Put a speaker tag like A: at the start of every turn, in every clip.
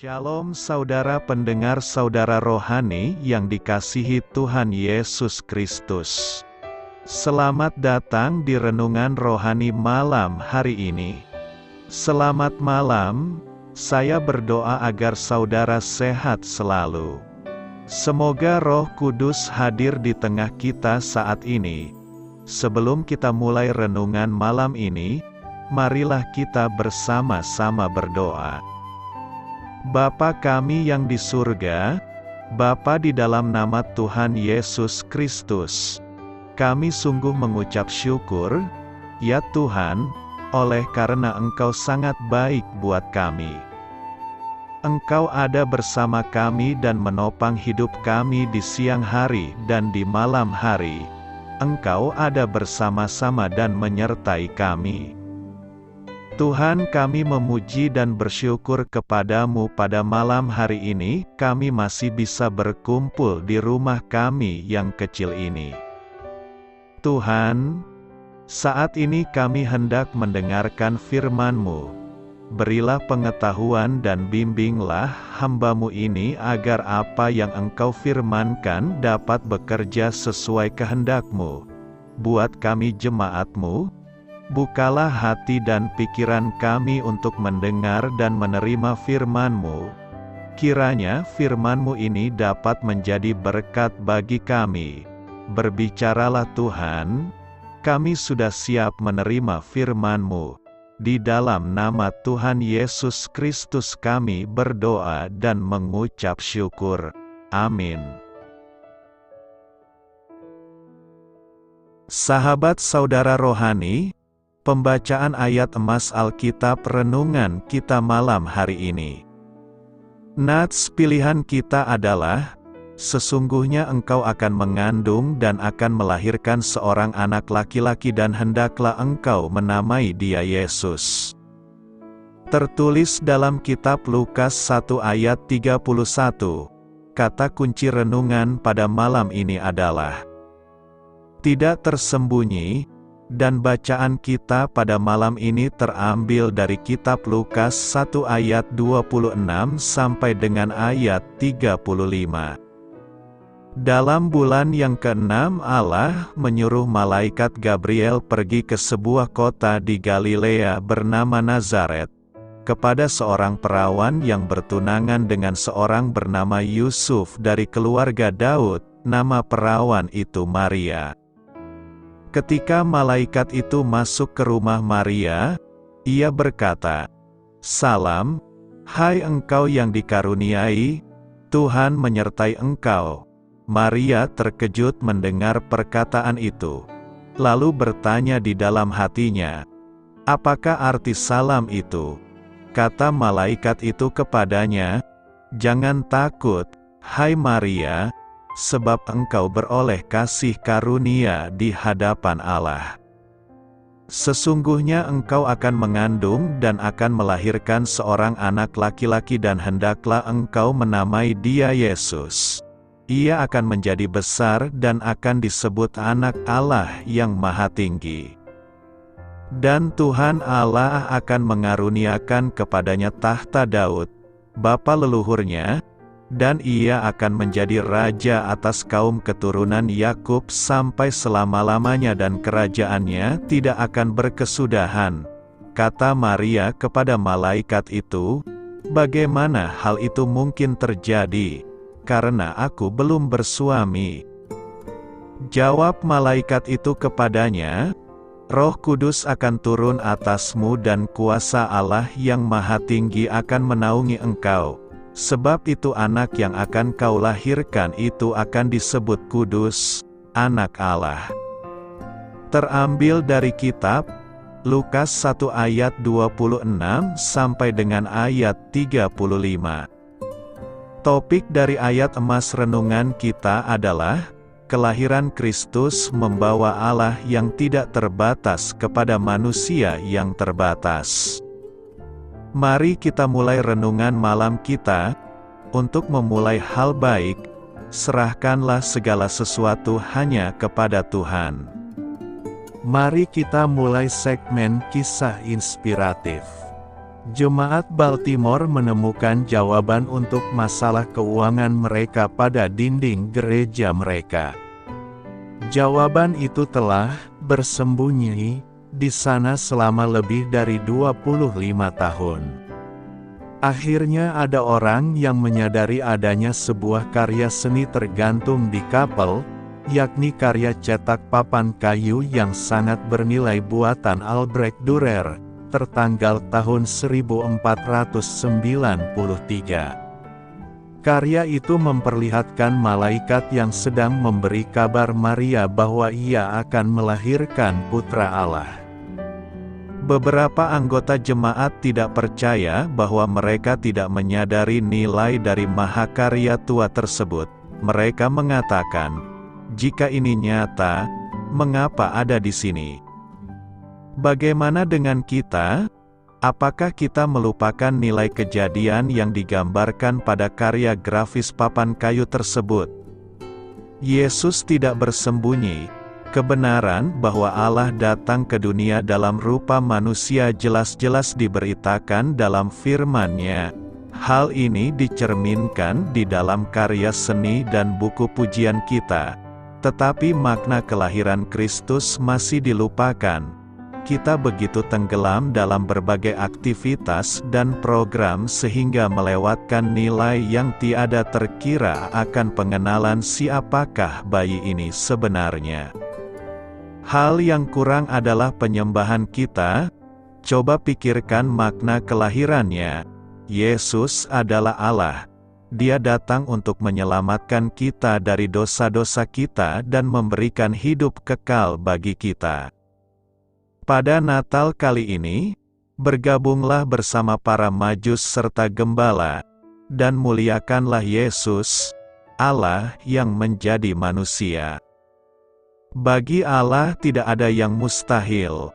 A: Shalom saudara pendengar saudara rohani yang dikasihi Tuhan Yesus Kristus. Selamat datang di renungan rohani malam hari ini. Selamat malam, saya berdoa agar saudara sehat selalu. Semoga Roh Kudus hadir di tengah kita saat ini. Sebelum kita mulai renungan malam ini, marilah kita bersama-sama berdoa. Bapa kami yang di surga, Bapa di dalam nama Tuhan Yesus Kristus, kami sungguh mengucap syukur, ya Tuhan, oleh karena Engkau sangat baik buat kami. Engkau ada bersama kami dan menopang hidup kami di siang hari dan di malam hari. Engkau ada bersama-sama dan menyertai kami. Tuhan, kami memuji dan bersyukur kepadamu pada malam hari ini, kami masih bisa berkumpul di rumah kami yang kecil ini. Tuhan, saat ini kami hendak mendengarkan firman-Mu. Berilah pengetahuan dan bimbinglah hamba-Mu ini agar apa yang Engkau firmankan dapat bekerja sesuai kehendak-Mu. Buat kami jemaat-Mu, bukalah hati dan pikiran kami untuk mendengar dan menerima firman-Mu. Kiranya firman-Mu ini dapat menjadi berkat bagi kami. Berbicaralah Tuhan, kami sudah siap menerima firman-Mu. Di dalam nama Tuhan Yesus Kristus kami berdoa dan mengucap syukur. Amin. Sahabat saudara rohani, pembacaan ayat emas Alkitab renungan kita malam hari ini. Nats pilihan kita adalah, sesungguhnya engkau akan mengandung dan akan melahirkan seorang anak laki-laki dan hendaklah engkau menamai dia Yesus. Tertulis dalam kitab Lukas 1 ayat 31, kata kunci renungan pada malam ini adalah, tidak tersembunyi. Dan bacaan kita pada malam ini terambil dari kitab Lukas 1 ayat 26 sampai dengan ayat 35. Dalam bulan yang ke-6 Allah menyuruh malaikat Gabriel pergi ke sebuah kota di Galilea bernama Nazaret, kepada seorang perawan yang bertunangan dengan seorang bernama Yusuf dari keluarga Daud, nama perawan itu Maria. Ketika malaikat itu masuk ke rumah Maria, ia berkata, "Salam, hai engkau yang dikaruniai, Tuhan menyertai engkau." Maria terkejut mendengar perkataan itu, lalu bertanya di dalam hatinya, "Apakah arti salam itu?" Kata malaikat itu kepadanya, "Jangan takut, hai Maria, sebab engkau beroleh kasih karunia di hadapan Allah. Sesungguhnya engkau akan mengandung dan akan melahirkan seorang anak laki-laki dan hendaklah engkau menamai dia Yesus. Ia akan menjadi besar dan akan disebut anak Allah yang Maha Tinggi. Dan Tuhan Allah akan mengaruniakan kepadanya tahta Daud, bapa leluhurnya, dan ia akan menjadi raja atas kaum keturunan Yakub sampai selama-lamanya dan kerajaannya tidak akan berkesudahan." Kata Maria kepada malaikat itu, "Bagaimana hal itu mungkin terjadi, karena aku belum bersuami?" Jawab malaikat itu kepadanya, "Roh Kudus akan turun atasmu dan kuasa Allah yang Maha Tinggi akan menaungi engkau. Sebab itu anak yang akan kau lahirkan itu akan disebut kudus, anak Allah." Terambil dari kitab Lukas 1 ayat 26 sampai dengan ayat 35. Topik dari ayat emas renungan kita adalah, kelahiran Kristus membawa Allah yang tidak terbatas kepada manusia yang terbatas. Mari kita mulai renungan malam kita. Untuk memulai hal baik, serahkanlah segala sesuatu hanya kepada Tuhan. Mari kita mulai segmen kisah inspiratif. Jemaat Baltimore menemukan jawaban untuk masalah keuangan mereka pada dinding gereja mereka. Jawaban itu telah bersembunyi di sana selama lebih dari 25 tahun. Akhirnya ada orang yang menyadari adanya sebuah karya seni tergantung di kapel, yakni karya cetak papan kayu yang sangat bernilai buatan Albrecht Dürer, tertanggal tahun 1493. Karya itu memperlihatkan malaikat yang sedang memberi kabar Maria bahwa ia akan melahirkan putra Allah. Beberapa anggota jemaat tidak percaya bahwa mereka tidak menyadari nilai dari mahakarya tua tersebut. Mereka mengatakan, jika ini nyata, mengapa ada di sini? Bagaimana dengan kita? Apakah kita melupakan nilai kejadian yang digambarkan pada karya grafis papan kayu tersebut? Yesus tidak bersembunyi. Kebenaran bahwa Allah datang ke dunia dalam rupa manusia jelas-jelas diberitakan dalam firman-Nya. Hal ini dicerminkan di dalam karya seni dan buku pujian kita. Tetapi makna kelahiran Kristus masih dilupakan. Kita begitu tenggelam dalam berbagai aktivitas dan program sehingga melewatkan nilai yang tiada terkira akan pengenalan siapakah bayi ini sebenarnya. Hal yang kurang adalah penyembahan kita. Coba pikirkan makna kelahirannya. Yesus adalah Allah. Dia datang untuk menyelamatkan kita dari dosa-dosa kita dan memberikan hidup kekal bagi kita. Pada Natal kali ini, bergabunglah bersama para Majus serta gembala, dan muliakanlah Yesus, Allah yang menjadi manusia. Bagi Allah tidak ada yang mustahil.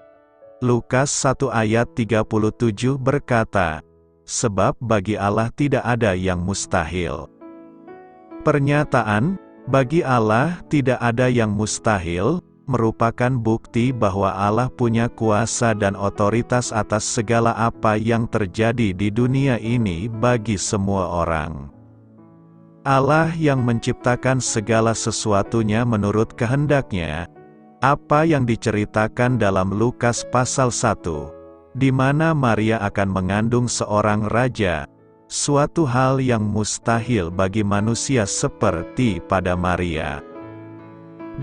A: Lukas 1 ayat 37 berkata, sebab bagi Allah tidak ada yang mustahil. Pernyataan, bagi Allah tidak ada yang mustahil, merupakan bukti bahwa Allah punya kuasa dan otoritas atas segala apa yang terjadi di dunia ini bagi semua orang. Allah yang menciptakan segala sesuatunya menurut kehendak-Nya. Apa yang diceritakan dalam Lukas pasal 1, di mana Maria akan mengandung seorang raja, suatu hal yang mustahil bagi manusia seperti pada Maria.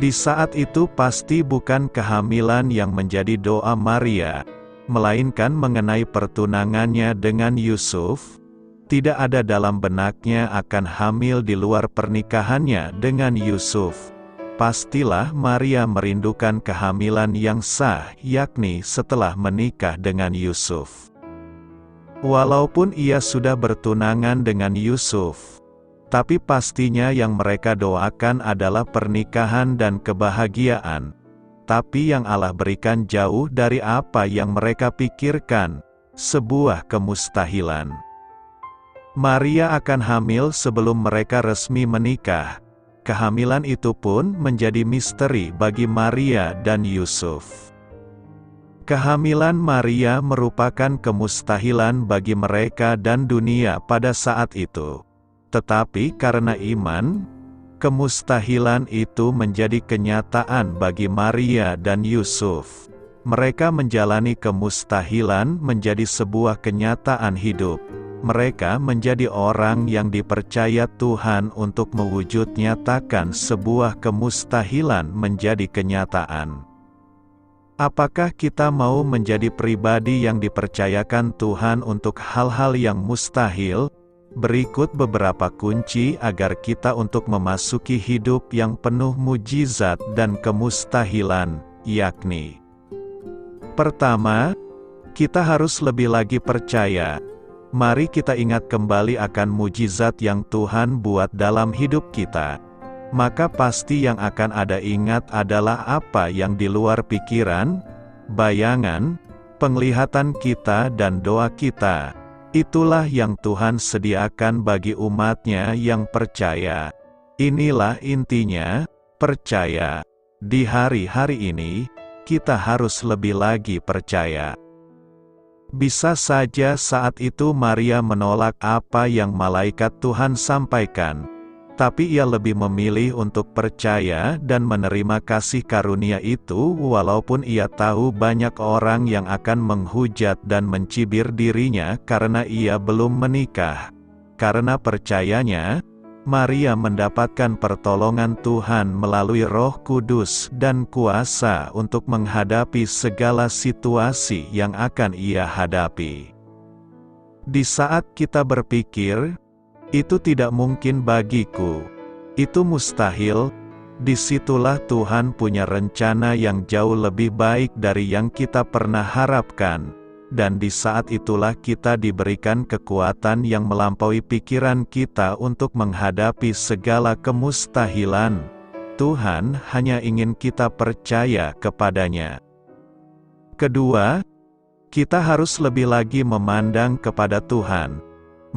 A: Di saat itu pasti bukan kehamilan yang menjadi doa Maria, melainkan mengenai pertunangannya dengan Yusuf. Tidak ada dalam benaknya akan hamil di luar pernikahannya dengan Yusuf. Pastilah Maria merindukan kehamilan yang sah, yakni setelah menikah dengan Yusuf. Walaupun ia sudah bertunangan dengan Yusuf, tapi pastinya yang mereka doakan adalah pernikahan dan kebahagiaan. Tapi yang Allah berikan jauh dari apa yang mereka pikirkan, sebuah kemustahilan. Maria akan hamil sebelum mereka resmi menikah. Kehamilan itu pun menjadi misteri bagi Maria dan Yusuf. Kehamilan Maria merupakan kemustahilan bagi mereka dan dunia pada saat itu. Tetapi karena iman, kemustahilan itu menjadi kenyataan bagi Maria dan Yusuf. Mereka menjalani kemustahilan menjadi sebuah kenyataan hidup. Mereka menjadi orang yang dipercaya Tuhan untuk mewujud nyatakan sebuah kemustahilan menjadi kenyataan. Apakah kita mau menjadi pribadi yang dipercayakan Tuhan untuk hal-hal yang mustahil? Berikut beberapa kunci agar kita untuk memasuki hidup yang penuh mujizat dan kemustahilan, yakni: pertama, kita harus lebih lagi percaya. Mari kita ingat kembali akan mujizat yang Tuhan buat dalam hidup kita. Maka pasti yang akan ada ingat adalah apa yang di luar pikiran, bayangan, penglihatan kita dan doa kita. Itulah yang Tuhan sediakan bagi umat-Nya yang percaya. Inilah intinya, percaya. Di hari-hari ini, kita harus lebih lagi percaya. Bisa saja saat itu Maria menolak apa yang malaikat Tuhan sampaikan, tapi ia lebih memilih untuk percaya dan menerima kasih karunia itu walaupun ia tahu banyak orang yang akan menghujat dan mencibir dirinya karena ia belum menikah. Karena percayanya, Maria mendapatkan pertolongan Tuhan melalui Roh Kudus dan kuasa untuk menghadapi segala situasi yang akan ia hadapi. Di saat kita berpikir, "Itu tidak mungkin bagiku, itu mustahil," disitulah Tuhan punya rencana yang jauh lebih baik dari yang kita pernah harapkan. Dan di saat itulah kita diberikan kekuatan yang melampaui pikiran kita untuk menghadapi segala kemustahilan. Tuhan hanya ingin kita percaya kepadanya. Kedua, kita harus lebih lagi memandang kepada Tuhan.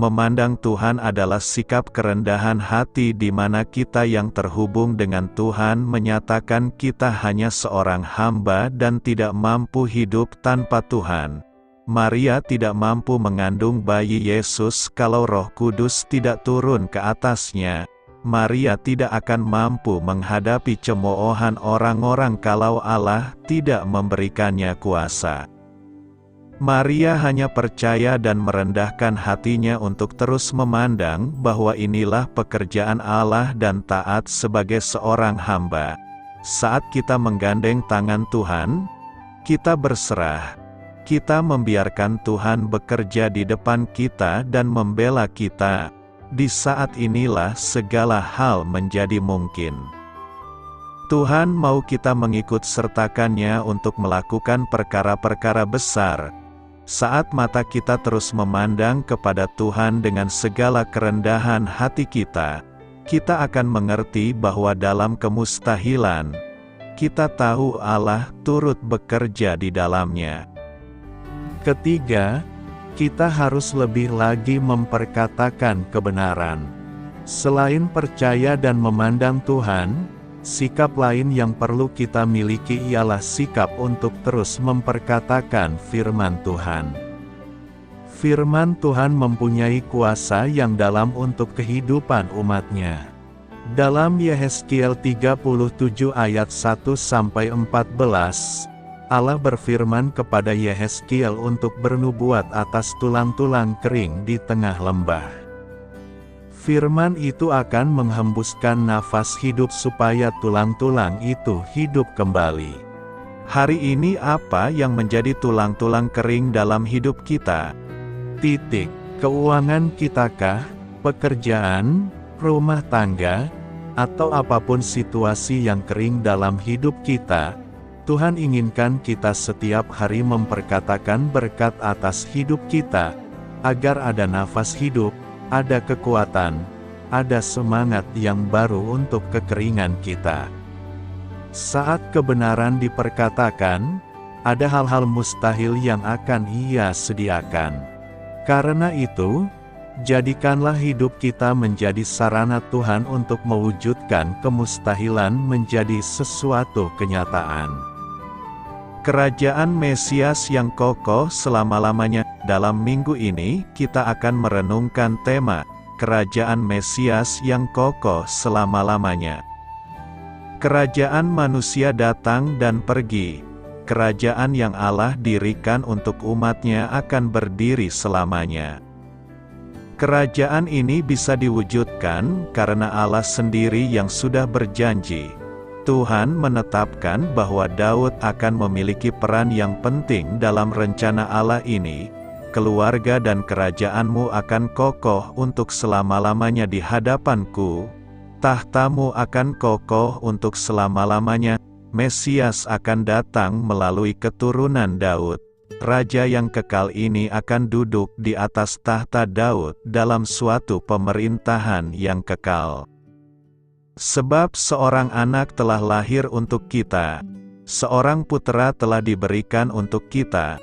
A: Memandang Tuhan adalah sikap kerendahan hati di mana kita yang terhubung dengan Tuhan menyatakan kita hanya seorang hamba dan tidak mampu hidup tanpa Tuhan. Maria tidak mampu mengandung bayi Yesus kalau Roh Kudus tidak turun ke atasnya. Maria tidak akan mampu menghadapi cemoohan orang-orang kalau Allah tidak memberikannya kuasa. Maria hanya percaya dan merendahkan hatinya untuk terus memandang bahwa inilah pekerjaan Allah dan taat sebagai seorang hamba. Saat kita menggandeng tangan Tuhan, kita berserah. Kita membiarkan Tuhan bekerja di depan kita dan membela kita. Di saat inilah segala hal menjadi mungkin. Tuhan mau kita mengikut sertakannya untuk melakukan perkara-perkara besar. Saat mata kita terus memandang kepada Tuhan dengan segala kerendahan hati kita akan mengerti bahwa dalam kemustahilan, kita tahu Allah turut bekerja di dalamnya. Ketiga, kita harus lebih lagi memperkatakan kebenaran. Selain percaya dan memandang Tuhan, sikap lain yang perlu kita miliki ialah sikap untuk terus memperkatakan firman Tuhan. Firman Tuhan mempunyai kuasa yang dalam untuk kehidupan umatnya. Dalam Yehezkiel 37 ayat 1-14, Allah berfirman kepada Yehezkiel untuk bernubuat atas tulang-tulang kering di tengah lembah. Firman itu akan menghembuskan nafas hidup supaya tulang-tulang itu hidup kembali. Hari ini apa yang menjadi tulang-tulang kering dalam hidup kita? Keuangan kitakah, pekerjaan, rumah tangga, atau apapun situasi yang kering dalam hidup kita, Tuhan inginkan kita setiap hari memperkatakan berkat atas hidup kita, agar ada nafas hidup, ada kekuatan, ada semangat yang baru untuk kekeringan kita. Saat kebenaran diperkatakan, ada hal-hal mustahil yang akan Ia sediakan. Karena itu, jadikanlah hidup kita menjadi sarana Tuhan untuk mewujudkan kemustahilan menjadi sesuatu kenyataan. Kerajaan Mesias yang kokoh selama-lamanya. Dalam minggu ini, kita akan merenungkan tema, Kerajaan Mesias yang kokoh selama-lamanya. Kerajaan manusia datang dan pergi. Kerajaan yang Allah dirikan untuk umatnya akan berdiri selamanya. Kerajaan ini bisa diwujudkan karena Allah sendiri yang sudah berjanji. Tuhan menetapkan bahwa Daud akan memiliki peran yang penting dalam rencana Allah ini. Keluarga dan kerajaanmu akan kokoh untuk selama-lamanya di hadapanku. Tahtamu akan kokoh untuk selama-lamanya. Mesias akan datang melalui keturunan Daud. Raja yang kekal ini akan duduk di atas tahta Daud dalam suatu pemerintahan yang kekal. Sebab seorang anak telah lahir untuk kita, seorang putera telah diberikan untuk kita.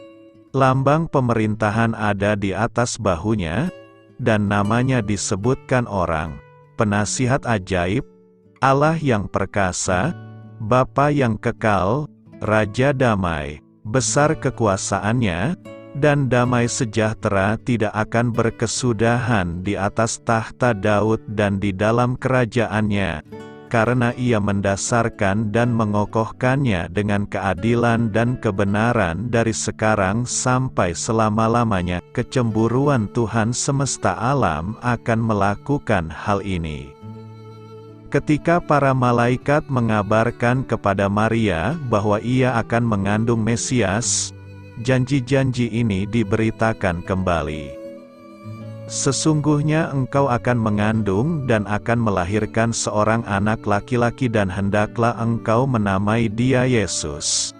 A: Lambang pemerintahan ada di atas bahunya, dan namanya disebutkan orang, Penasihat Ajaib, Allah yang perkasa, Bapa yang kekal, Raja Damai. Besar kekuasaannya, dan damai sejahtera tidak akan berkesudahan di atas tahta Daud dan di dalam kerajaannya, karena ia mendasarkan dan mengokohkannya dengan keadilan dan kebenaran dari sekarang sampai selama-lamanya. Kecemburuan Tuhan semesta alam akan melakukan hal ini. Ketika para malaikat mengabarkan kepada Maria bahwa ia akan mengandung Mesias, janji-janji ini diberitakan kembali. Sesungguhnya engkau akan mengandung dan akan melahirkan seorang anak laki-laki dan hendaklah engkau menamai dia Yesus.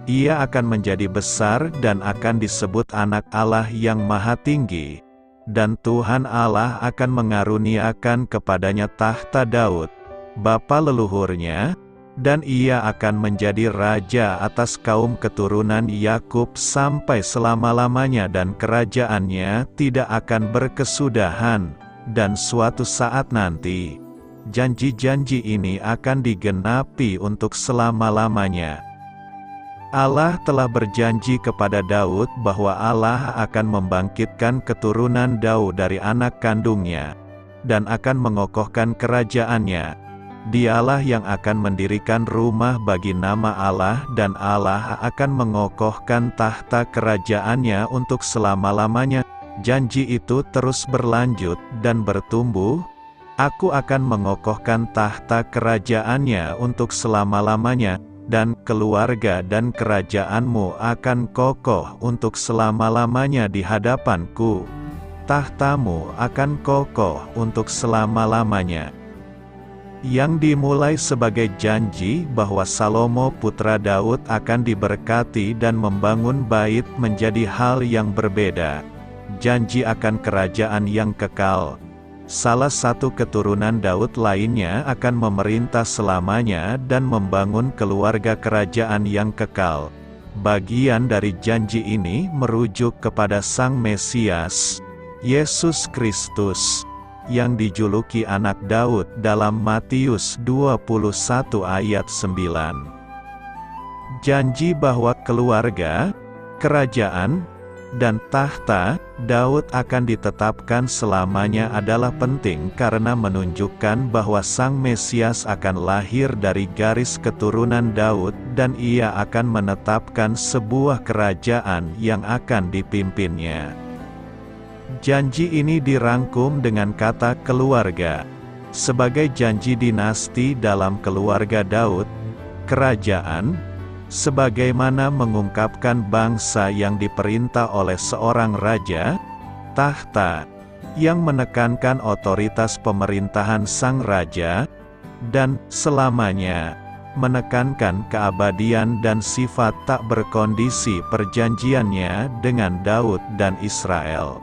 A: Ia akan menjadi besar dan akan disebut Anak Allah yang Maha Tinggi, dan Tuhan Allah akan mengaruniakan kepadanya tahta Daud, bapa leluhurnya, dan ia akan menjadi raja atas kaum keturunan Yakub sampai selama-lamanya dan kerajaannya tidak akan berkesudahan, dan suatu saat nanti, janji-janji ini akan digenapi untuk selama-lamanya. Allah telah berjanji kepada Daud bahwa Allah akan membangkitkan keturunan Daud dari anak kandungnya, dan akan mengokohkan kerajaannya. Dialah yang akan mendirikan rumah bagi nama Allah dan Allah akan mengokohkan tahta kerajaannya untuk selama-lamanya. Janji itu terus berlanjut dan bertumbuh. Aku akan mengokohkan tahta kerajaannya untuk selama-lamanya, dan keluarga dan kerajaanmu akan kokoh untuk selama-lamanya di hadapanku. Tahtamu akan kokoh untuk selama-lamanya. Yang dimulai sebagai janji bahwa Salomo putra Daud akan diberkati dan membangun bait menjadi hal yang berbeda. Janji akan kerajaan yang kekal. Salah satu keturunan Daud lainnya akan memerintah selamanya dan membangun keluarga kerajaan yang kekal. Bagian dari janji ini merujuk kepada Sang Mesias, Yesus Kristus, yang dijuluki Anak Daud dalam Matius 21 ayat 9. Janji bahwa keluarga, kerajaan, dan tahta Daud akan ditetapkan selamanya adalah penting karena menunjukkan bahwa Sang Mesias akan lahir dari garis keturunan Daud dan ia akan menetapkan sebuah kerajaan yang akan dipimpinnya. Janji ini dirangkum dengan kata keluarga, sebagai janji dinasti dalam keluarga Daud, kerajaan, sebagaimana mengungkapkan bangsa yang diperintah oleh seorang raja, tahta, yang menekankan otoritas pemerintahan sang raja, dan selamanya, menekankan keabadian dan sifat tak berkondisi perjanjiannya dengan Daud dan Israel.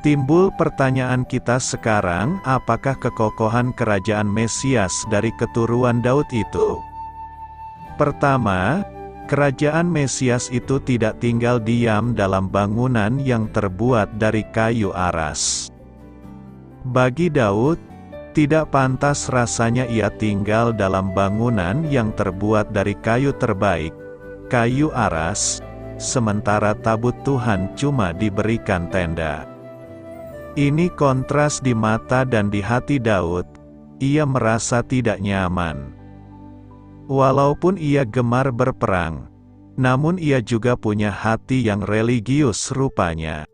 A: Timbul pertanyaan kita sekarang, apakah kekokohan kerajaan Mesias dari keturunan Daud itu? Pertama, kerajaan Mesias itu tidak tinggal diam dalam bangunan yang terbuat dari kayu aras. Bagi Daud, tidak pantas rasanya ia tinggal dalam bangunan yang terbuat dari kayu terbaik, kayu aras, sementara tabut Tuhan cuma diberikan tenda. Ini kontras di mata dan di hati Daud. Ia merasa tidak nyaman. Walaupun ia gemar berperang, namun ia juga punya hati yang religius rupanya.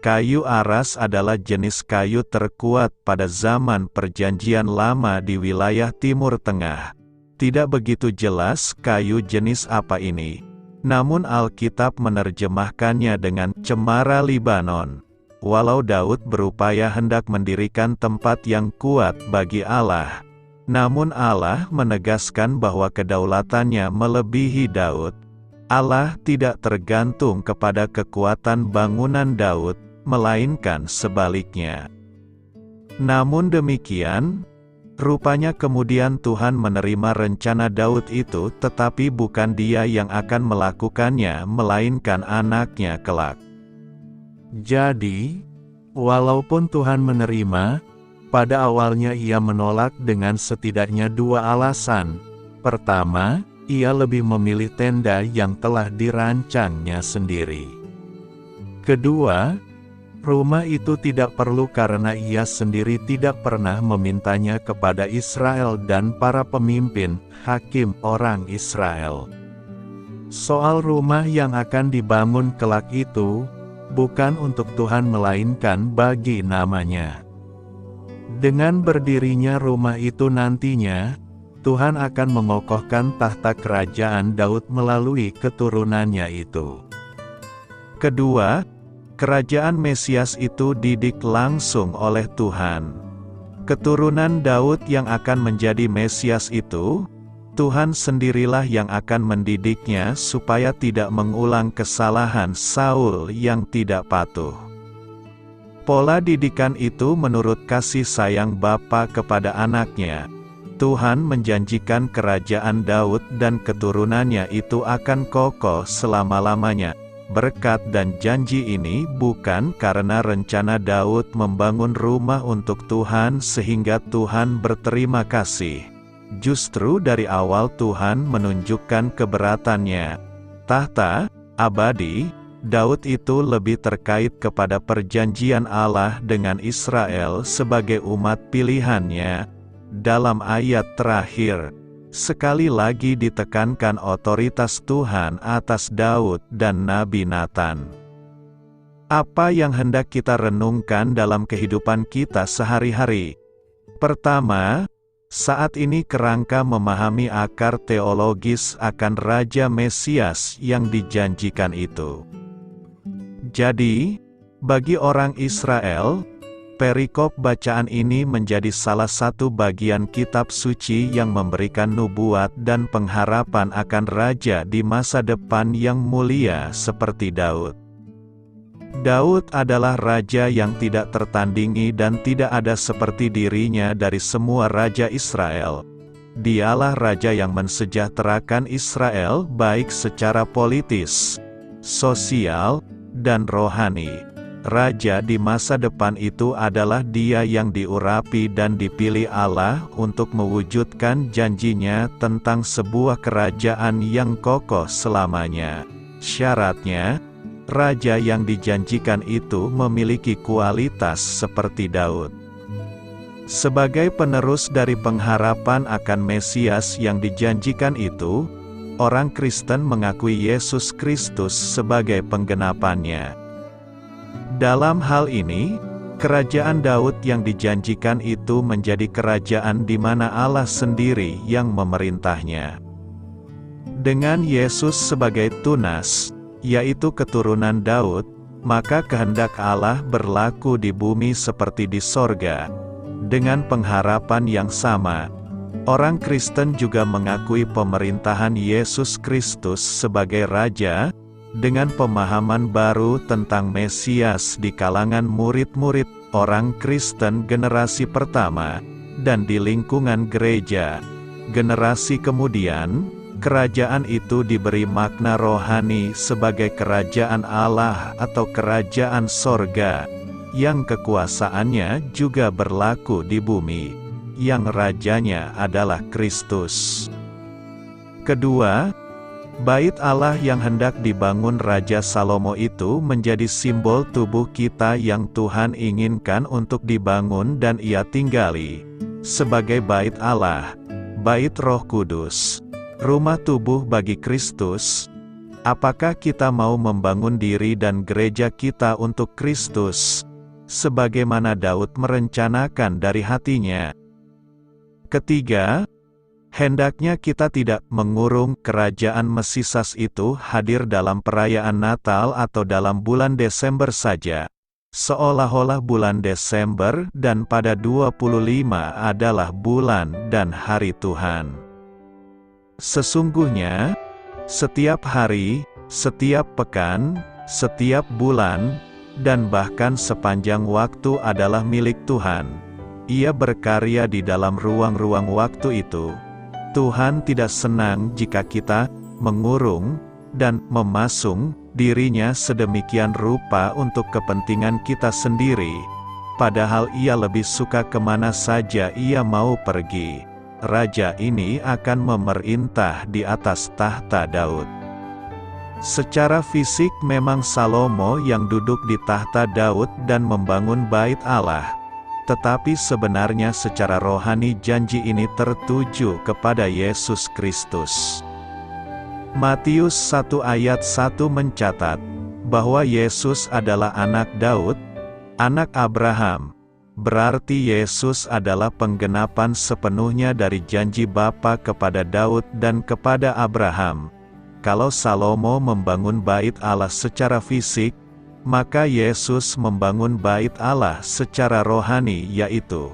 A: Kayu aras adalah jenis kayu terkuat pada zaman Perjanjian Lama di wilayah Timur Tengah. Tidak begitu jelas kayu jenis apa ini. Namun Alkitab menerjemahkannya dengan cemara Libanon. Walau Daud berupaya hendak mendirikan tempat yang kuat bagi Allah, namun Allah menegaskan bahwa kedaulatannya melebihi Daud. Allah tidak tergantung kepada kekuatan bangunan Daud, melainkan sebaliknya. Namun demikian, rupanya kemudian Tuhan menerima rencana Daud itu, tetapi bukan dia yang akan melakukannya, melainkan anaknya kelak. Jadi, walaupun Tuhan menerima, pada awalnya ia menolak dengan setidaknya dua alasan. Pertama, ia lebih memilih tenda yang telah dirancangnya sendiri. Kedua, rumah itu tidak perlu karena ia sendiri tidak pernah memintanya kepada Israel dan para pemimpin, hakim orang Israel. Soal rumah yang akan dibangun kelak itu, bukan untuk Tuhan melainkan bagi namanya. Dengan berdirinya rumah itu nantinya, Tuhan akan mengokohkan tahta kerajaan Daud melalui keturunannya itu. Kedua, kerajaan Mesias itu didik langsung oleh Tuhan. Keturunan Daud yang akan menjadi Mesias itu, Tuhan sendirilah yang akan mendidiknya supaya tidak mengulang kesalahan Saul yang tidak patuh. Pola didikan itu menurut kasih sayang Bapa kepada anaknya. Tuhan menjanjikan kerajaan Daud dan keturunannya itu akan kokoh selama-lamanya. Berkat dan janji ini bukan karena rencana Daud membangun rumah untuk Tuhan sehingga Tuhan berterima kasih. Justru dari awal Tuhan menunjukkan keberatannya. Tahta abadi Daud itu lebih terkait kepada perjanjian Allah dengan Israel sebagai umat pilihannya. Dalam ayat terakhir, sekali lagi ditekankan otoritas Tuhan atas Daud dan Nabi Nathan. Apa yang hendak kita renungkan dalam kehidupan kita sehari-hari? Pertama, saat ini kerangka memahami akar teologis akan Raja Mesias yang dijanjikan itu. Jadi, bagi orang Israel, perikop bacaan ini menjadi salah satu bagian kitab suci yang memberikan nubuat dan pengharapan akan raja di masa depan yang mulia seperti Daud. Daud adalah raja yang tidak tertandingi dan tidak ada seperti dirinya dari semua raja Israel. Dialah raja yang mensejahterakan Israel baik secara politis, sosial, dan rohani. Raja di masa depan itu adalah dia yang diurapi dan dipilih Allah untuk mewujudkan janjinya tentang sebuah kerajaan yang kokoh selamanya. Syaratnya, raja yang dijanjikan itu memiliki kualitas seperti Daud. Sebagai penerus dari pengharapan akan Mesias yang dijanjikan itu, orang Kristen mengakui Yesus Kristus sebagai penggenapannya. Dalam hal ini, kerajaan Daud yang dijanjikan itu menjadi kerajaan di mana Allah sendiri yang memerintahnya. Dengan Yesus sebagai tunas, yaitu keturunan Daud, maka kehendak Allah berlaku di bumi seperti di sorga. Dengan pengharapan yang sama, orang Kristen juga mengakui pemerintahan Yesus Kristus sebagai Raja, dengan pemahaman baru tentang Mesias di kalangan murid-murid orang Kristen generasi pertama, dan di lingkungan gereja. Generasi kemudian, kerajaan itu diberi makna rohani sebagai kerajaan Allah atau kerajaan sorga, yang kekuasaannya juga berlaku di bumi, yang rajanya adalah Kristus. Kedua, Bait Allah yang hendak dibangun Raja Salomo itu menjadi simbol tubuh kita yang Tuhan inginkan untuk dibangun dan Ia tinggali. Sebagai bait Allah, bait Roh Kudus, rumah tubuh bagi Kristus. Apakah kita mau membangun diri dan gereja kita untuk Kristus, sebagaimana Daud merencanakan dari hatinya? Ketiga, hendaknya kita tidak mengurung kerajaan Mesias itu hadir dalam perayaan Natal atau dalam bulan Desember saja, seolah-olah bulan Desember dan pada 25 adalah bulan dan hari Tuhan. Sesungguhnya, setiap hari, setiap pekan, setiap bulan, dan bahkan sepanjang waktu adalah milik Tuhan. Ia berkarya di dalam ruang-ruang waktu itu. Tuhan tidak senang jika kita mengurung dan memasung dirinya sedemikian rupa untuk kepentingan kita sendiri, padahal Ia lebih suka kemana saja Ia mau pergi. Raja ini akan memerintah di atas tahta Daud. Secara fisik memang Salomo yang duduk di tahta Daud dan membangun bait Allah. Tetapi sebenarnya secara rohani janji ini tertuju kepada Yesus Kristus. Matius 1 ayat 1 mencatat bahwa Yesus adalah anak Daud, anak Abraham. Berarti Yesus adalah penggenapan sepenuhnya dari janji Bapa kepada Daud dan kepada Abraham. Kalau Salomo membangun bait Allah secara fisik, maka Yesus membangun bait Allah secara rohani, yaitu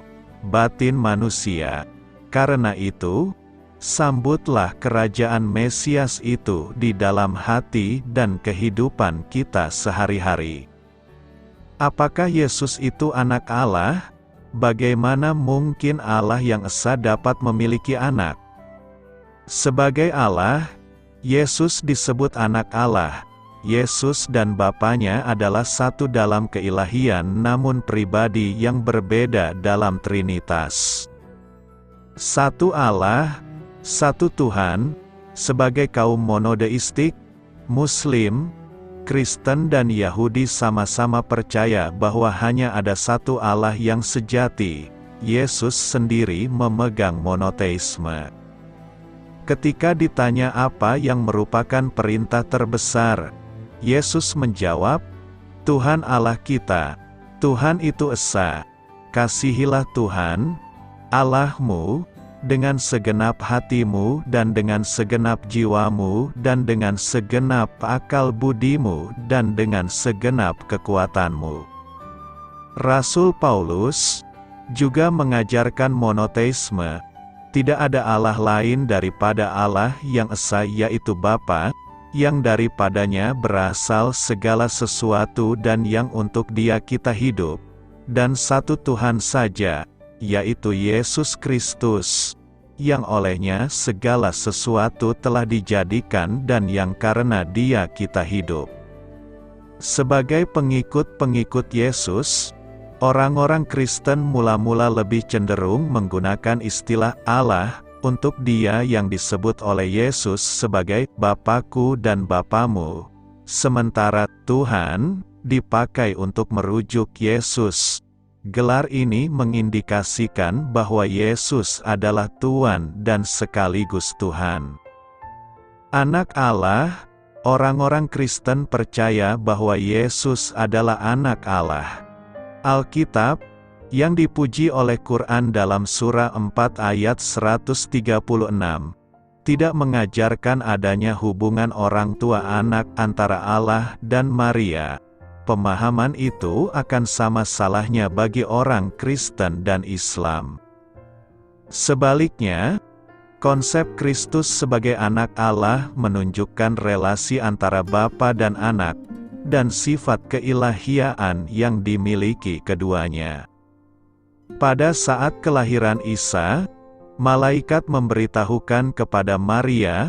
A: batin manusia. Karena itu, sambutlah kerajaan Mesias itu di dalam hati dan kehidupan kita sehari-hari. Apakah Yesus itu anak Allah? Bagaimana mungkin Allah yang esa dapat memiliki anak? Sebagai Allah, Yesus disebut anak Allah. Yesus dan Bapanya adalah satu dalam keilahian namun pribadi yang berbeda dalam Trinitas. Satu Allah, satu Tuhan. Sebagai kaum monoteistik, Muslim, Kristen dan Yahudi sama-sama percaya bahwa hanya ada satu Allah yang sejati. Yesus sendiri memegang monoteisme. Ketika ditanya apa yang merupakan perintah terbesar, Yesus menjawab, Tuhan Allah kita, Tuhan itu esa. Kasihilah Tuhan, Allahmu, dengan segenap hatimu dan dengan segenap jiwamu dan dengan segenap akal budimu dan dengan segenap kekuatanmu. Rasul Paulus juga mengajarkan monoteisme. Tidak ada Allah lain daripada Allah yang esa, yaitu Bapa, yang daripadanya berasal segala sesuatu dan yang untuk Dia kita hidup, dan satu Tuhan saja, yaitu Yesus Kristus, yang olehnya segala sesuatu telah dijadikan dan yang karena Dia kita hidup. Sebagai pengikut-pengikut Yesus, orang-orang Kristen mula-mula lebih cenderung menggunakan istilah Allah untuk Dia yang disebut oleh Yesus sebagai Bapakku dan Bapamu, sementara Tuhan dipakai untuk merujuk Yesus. Gelar ini mengindikasikan bahwa Yesus adalah Tuhan dan sekaligus Tuhan. Anak Allah, orang-orang Kristen percaya bahwa Yesus adalah anak Allah. Alkitab, yang dipuji oleh Quran dalam surah 4 ayat 136, tidak mengajarkan adanya hubungan orang tua anak antara Allah dan Maria. Pemahaman itu akan sama salahnya bagi orang Kristen dan Islam. Sebaliknya, konsep Kristus sebagai anak Allah menunjukkan relasi antara Bapa dan anak, dan sifat keilahian yang dimiliki keduanya. Pada saat kelahiran Isa, malaikat memberitahukan kepada Maria,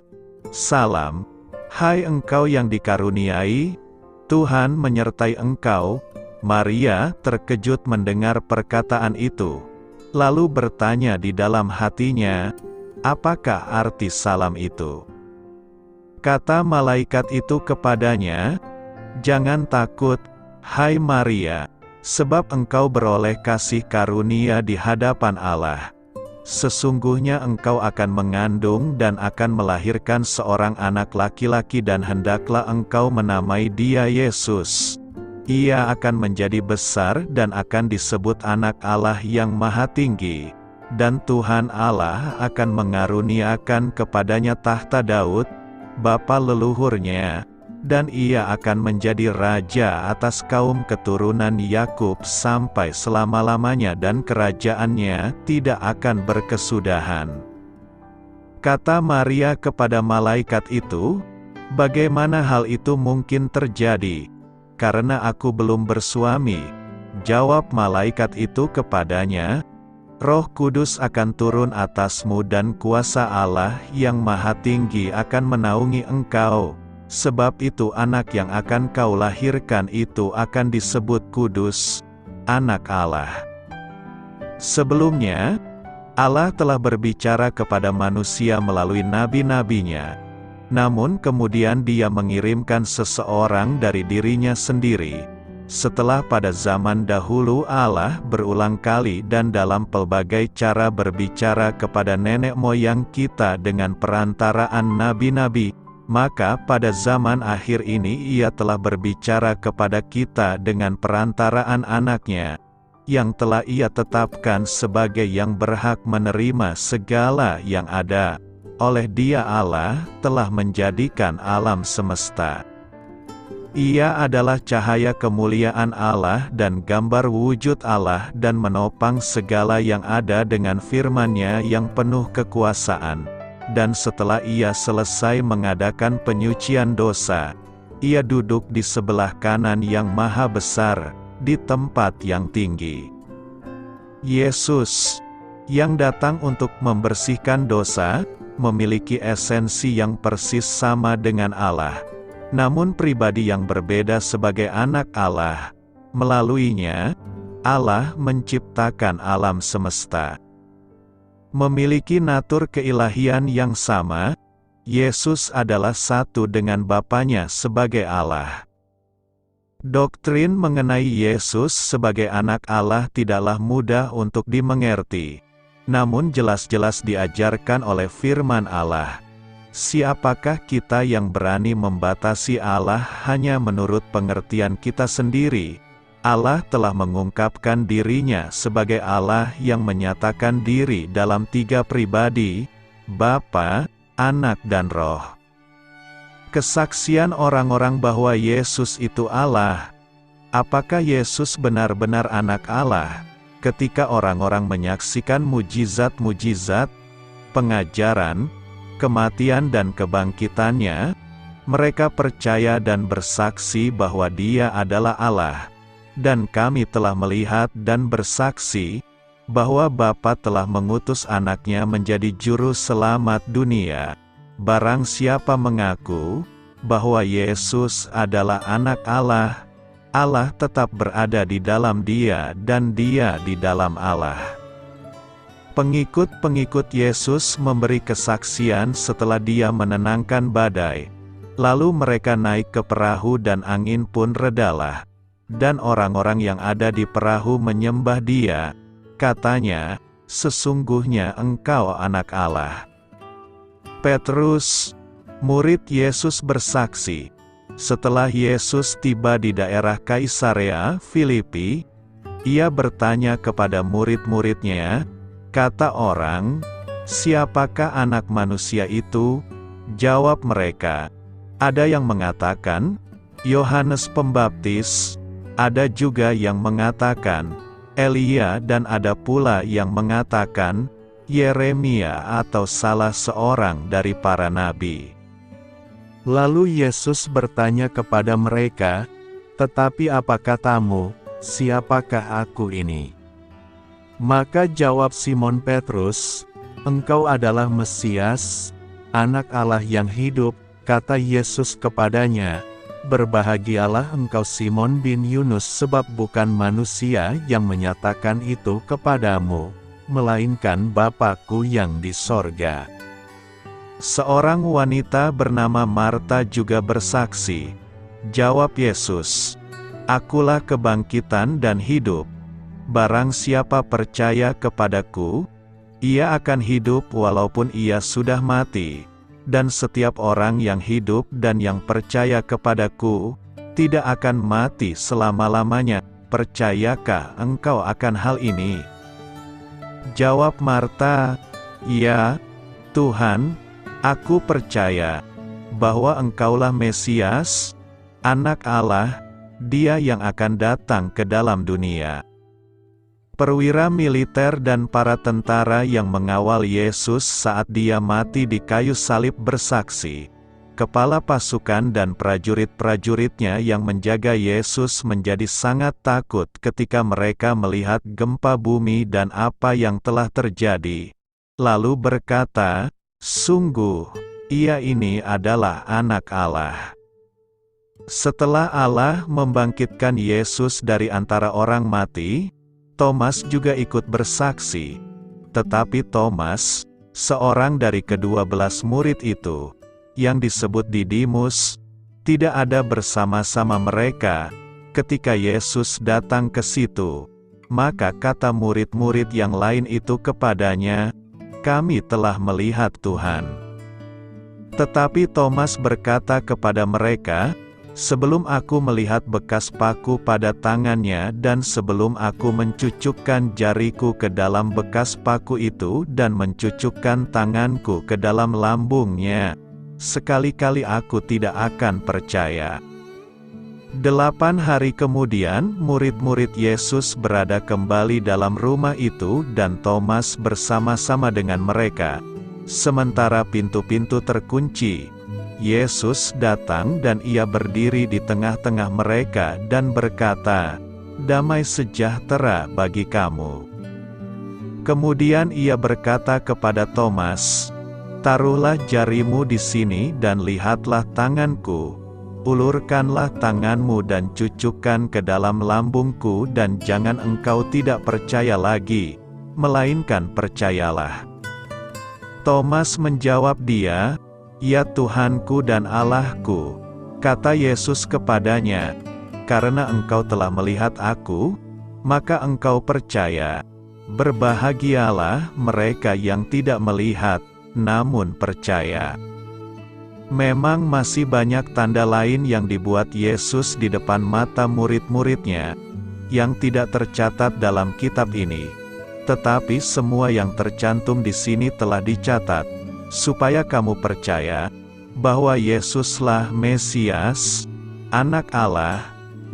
A: "Salam, hai engkau yang dikaruniai, Tuhan menyertai engkau." Maria terkejut mendengar perkataan itu, lalu bertanya di dalam hatinya, apakah arti salam itu? Kata malaikat itu kepadanya, "Jangan takut, hai Maria, sebab engkau beroleh kasih karunia di hadapan Allah. Sesungguhnya engkau akan mengandung dan akan melahirkan seorang anak laki-laki dan hendaklah engkau menamai Dia Yesus. Ia akan menjadi besar dan akan disebut anak Allah yang Maha Tinggi. Dan Tuhan Allah akan mengaruniakan kepadanya tahta Daud, bapa leluhurnya, dan ia akan menjadi raja atas kaum keturunan Yakub sampai selama-lamanya dan kerajaannya tidak akan berkesudahan." Kata Maria kepada malaikat itu, "Bagaimana hal itu mungkin terjadi? Karena aku belum bersuami." Jawab malaikat itu kepadanya, "Roh Kudus akan turun atasmu dan kuasa Allah yang Maha Tinggi akan menaungi engkau. Sebab itu anak yang akan kau lahirkan itu akan disebut kudus, anak Allah." Sebelumnya, Allah telah berbicara kepada manusia melalui nabi-nabinya. Namun kemudian Dia mengirimkan seseorang dari dirinya sendiri. Setelah pada zaman dahulu Allah berulang kali dan dalam pelbagai cara berbicara kepada nenek moyang kita dengan perantaraan nabi-nabi, maka pada zaman akhir ini Ia telah berbicara kepada kita dengan perantaraan Anak-Nya, yang telah Ia tetapkan sebagai yang berhak menerima segala yang ada. Oleh Dia Allah telah menjadikan alam semesta. Ia adalah cahaya kemuliaan Allah dan gambar wujud Allah dan menopang segala yang ada dengan firman-Nya yang penuh kekuasaan. Dan setelah Ia selesai mengadakan penyucian dosa, Ia duduk di sebelah kanan yang maha besar, di tempat yang tinggi. Yesus, yang datang untuk membersihkan dosa, memiliki esensi yang persis sama dengan Allah. Namun pribadi yang berbeda sebagai anak Allah. Melaluinya, Allah menciptakan alam semesta. Memiliki natur keilahian yang sama, Yesus adalah satu dengan Bapa-Nya sebagai Allah. Doktrin mengenai Yesus sebagai anak Allah tidaklah mudah untuk dimengerti, namun jelas-jelas diajarkan oleh firman Allah. Siapakah kita yang berani membatasi Allah hanya menurut pengertian kita sendiri? Allah telah mengungkapkan diri-Nya sebagai Allah yang menyatakan diri dalam 3 pribadi, Bapa, Anak dan Roh. Kesaksian orang-orang bahwa Yesus itu Allah. Apakah Yesus benar-benar anak Allah? Ketika orang-orang menyaksikan mujizat-mujizat, pengajaran, kematian dan kebangkitannya, mereka percaya dan bersaksi bahwa Dia adalah Allah. Dan kami telah melihat dan bersaksi, bahwa Bapa telah mengutus Anak-Nya menjadi juru selamat dunia. Barang siapa mengaku, bahwa Yesus adalah anak Allah, Allah tetap berada di dalam Dia dan Dia di dalam Allah. Pengikut-pengikut Yesus memberi kesaksian setelah Dia menenangkan badai. Lalu mereka naik ke perahu dan angin pun redalah. Dan orang-orang yang ada di perahu menyembah Dia. Katanya, sesungguhnya Engkau anak Allah. Petrus, murid Yesus bersaksi. Setelah Yesus tiba di daerah Kaisarea Filipi, Ia bertanya kepada murid-muridnya, kata orang, "Siapakah anak manusia itu?" Jawab mereka, "Ada yang mengatakan, Yohanes Pembaptis, ada juga yang mengatakan, Elia dan ada pula yang mengatakan, Yeremia atau salah seorang dari para nabi." Lalu Yesus bertanya kepada mereka, "Tetapi apa katamu, siapakah aku ini?" Maka jawab Simon Petrus, "Engkau adalah Mesias, Anak Allah yang hidup." Kata Yesus kepadanya, "Berbahagialah engkau Simon bin Yunus, sebab bukan manusia yang menyatakan itu kepadamu, melainkan Bapa-Ku yang di sorga." Seorang wanita bernama Marta juga bersaksi. Jawab Yesus, "Akulah kebangkitan dan hidup. Barang siapa percaya kepadaku, ia akan hidup walaupun ia sudah mati. Dan setiap orang yang hidup dan yang percaya kepadaku, tidak akan mati selama-lamanya. Percayakah engkau akan hal ini?" Jawab Marta, "Ya, Tuhan, aku percaya bahwa Engkaulah Mesias, Anak Allah, Dia yang akan datang ke dalam dunia." Perwira militer dan para tentara yang mengawal Yesus saat Dia mati di kayu salib bersaksi. Kepala pasukan dan prajurit-prajuritnya yang menjaga Yesus menjadi sangat takut ketika mereka melihat gempa bumi dan apa yang telah terjadi. Lalu berkata, "Sungguh, Ia ini adalah anak Allah." Setelah Allah membangkitkan Yesus dari antara orang mati, Thomas juga ikut bersaksi. Tetapi Thomas, seorang dari ke-12 murid itu, yang disebut Didimus, tidak ada bersama-sama mereka ketika Yesus datang ke situ. Maka kata murid-murid yang lain itu kepadanya, "Kami telah melihat Tuhan." Tetapi Thomas berkata kepada mereka, "Sebelum aku melihat bekas paku pada tangannya dan sebelum aku mencucukkan jariku ke dalam bekas paku itu dan mencucukkan tanganku ke dalam lambungnya, sekali-kali aku tidak akan percaya." 8 hari kemudian, murid-murid Yesus berada kembali dalam rumah itu dan Thomas bersama-sama dengan mereka. Sementara pintu-pintu terkunci, Yesus datang dan ia berdiri di tengah-tengah mereka dan berkata, "Damai sejahtera bagi kamu." Kemudian ia berkata kepada Thomas, "Taruhlah jarimu di sini dan lihatlah tanganku. Ulurkanlah tanganmu dan cucukkan ke dalam lambungku dan jangan engkau tidak percaya lagi, melainkan percayalah." Thomas menjawab dia, "Ya Tuhanku dan Allahku." Kata Yesus kepadanya, "Karena engkau telah melihat aku, maka engkau percaya. Berbahagialah mereka yang tidak melihat, namun percaya." Memang masih banyak tanda lain yang dibuat Yesus di depan mata murid-muridnya, yang tidak tercatat dalam kitab ini. Tetapi semua yang tercantum di sini telah dicatat, supaya kamu percaya bahwa Yesuslah Mesias, Anak Allah,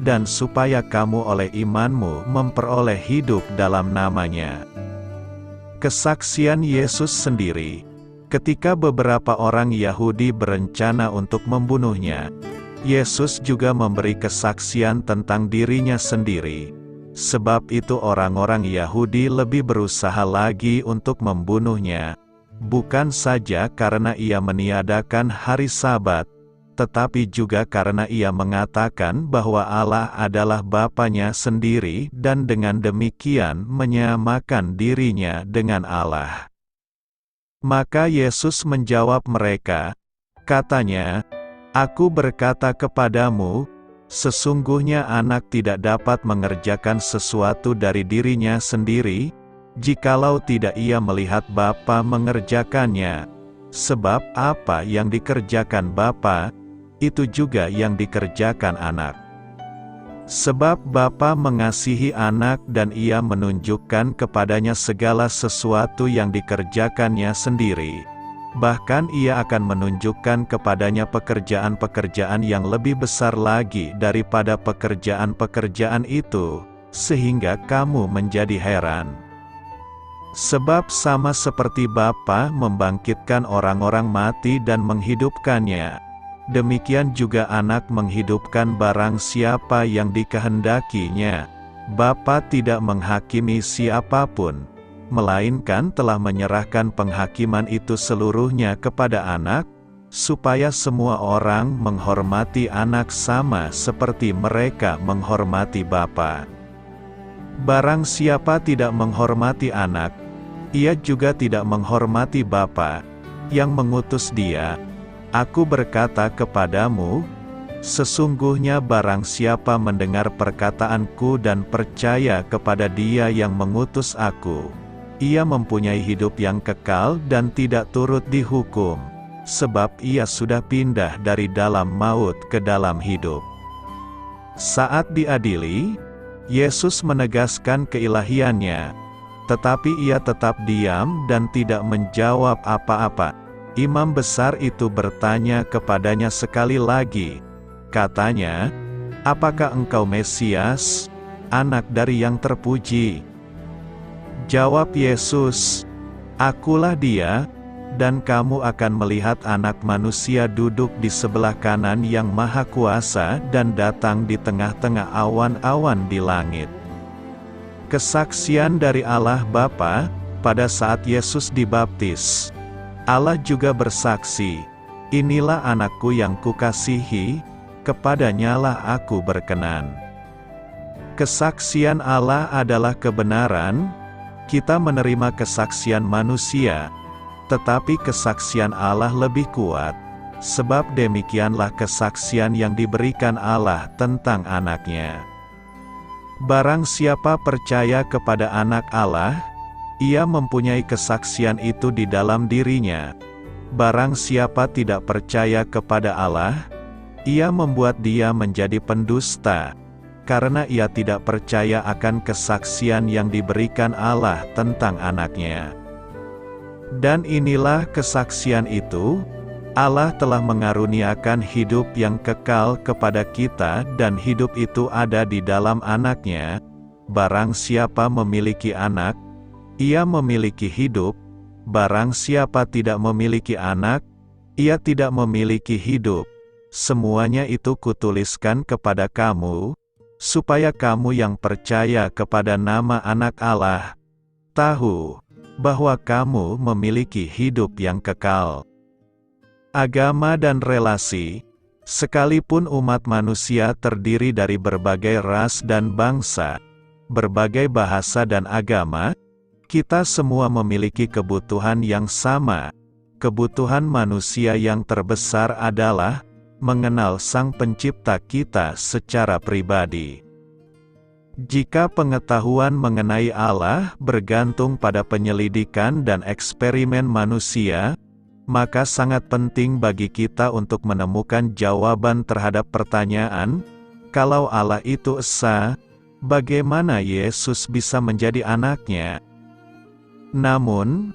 A: dan supaya kamu oleh imanmu memperoleh hidup dalam namanya. Kesaksian Yesus sendiri. Ketika beberapa orang Yahudi berencana untuk membunuhnya, Yesus juga memberi kesaksian tentang dirinya sendiri. Sebab itu orang-orang Yahudi lebih berusaha lagi untuk membunuhnya, bukan saja karena ia meniadakan hari Sabat, tetapi juga karena ia mengatakan bahwa Allah adalah Bapanya sendiri dan dengan demikian menyamakan dirinya dengan Allah. Maka Yesus menjawab mereka, katanya, "Aku berkata kepadamu, sesungguhnya anak tidak dapat mengerjakan sesuatu dari dirinya sendiri, jikalau tidak ia melihat Bapa mengerjakannya. Sebab apa yang dikerjakan Bapa, itu juga yang dikerjakan anak. Sebab Bapa mengasihi anak dan ia menunjukkan kepadanya segala sesuatu yang dikerjakannya sendiri. Bahkan ia akan menunjukkan kepadanya pekerjaan-pekerjaan yang lebih besar lagi daripada pekerjaan-pekerjaan itu, sehingga kamu menjadi heran. Sebab sama seperti Bapa membangkitkan orang-orang mati dan menghidupkannya, demikian juga anak menghidupkan barang siapa yang dikehendakinya. Bapa tidak menghakimi siapapun, melainkan telah menyerahkan penghakiman itu seluruhnya kepada anak, supaya semua orang menghormati anak sama seperti mereka menghormati Bapa. Barang siapa tidak menghormati anak, ia juga tidak menghormati Bapa yang mengutus dia. Aku berkata kepadamu, sesungguhnya barang siapa mendengar perkataanku dan percaya kepada Dia yang mengutus aku, ia mempunyai hidup yang kekal dan tidak turut dihukum, sebab ia sudah pindah dari dalam maut ke dalam hidup. Saat diadili, Yesus menegaskan keilahiannya, tetapi ia tetap diam dan tidak menjawab apa-apa. Imam besar itu bertanya kepadanya sekali lagi, katanya, "Apakah engkau Mesias, anak dari yang terpuji?" Jawab Yesus, "Akulah dia, dan kamu akan melihat Anak Manusia duduk di sebelah kanan Yang Maha Kuasa dan datang di tengah-tengah awan-awan di langit." Kesaksian dari Allah Bapa pada saat Yesus dibaptis. Allah juga bersaksi, "Inilah anakku yang kukasihi, kepadanyalah aku berkenan." Kesaksian Allah adalah kebenaran. Kita menerima kesaksian manusia, tetapi kesaksian Allah lebih kuat, sebab demikianlah kesaksian yang diberikan Allah tentang Anak-Nya. Barang siapa percaya kepada Anak Allah, ia mempunyai kesaksian itu di dalam dirinya. Barang siapa tidak percaya kepada Allah, ia membuat dia menjadi pendusta, karena ia tidak percaya akan kesaksian yang diberikan Allah tentang Anak-Nya. Dan inilah kesaksian itu, Allah telah mengaruniakan hidup yang kekal kepada kita dan hidup itu ada di dalam Anak-Nya. Barang siapa memiliki Anak, ia memiliki hidup. Barang siapa tidak memiliki Anak, ia tidak memiliki hidup. Semuanya itu kutuliskan kepada kamu, supaya kamu yang percaya kepada nama Anak Allah, tahu bahwa kamu memiliki hidup yang kekal. Agama dan relasi. Sekalipun umat manusia terdiri dari berbagai ras dan bangsa, berbagai bahasa dan agama, kita semua memiliki kebutuhan yang sama. Kebutuhan manusia yang terbesar adalah mengenal Sang Pencipta kita secara pribadi. Jika pengetahuan mengenai Allah bergantung pada penyelidikan dan eksperimen manusia, maka sangat penting bagi kita untuk menemukan jawaban terhadap pertanyaan, kalau Allah itu esa, bagaimana Yesus bisa menjadi Anak-Nya? Namun,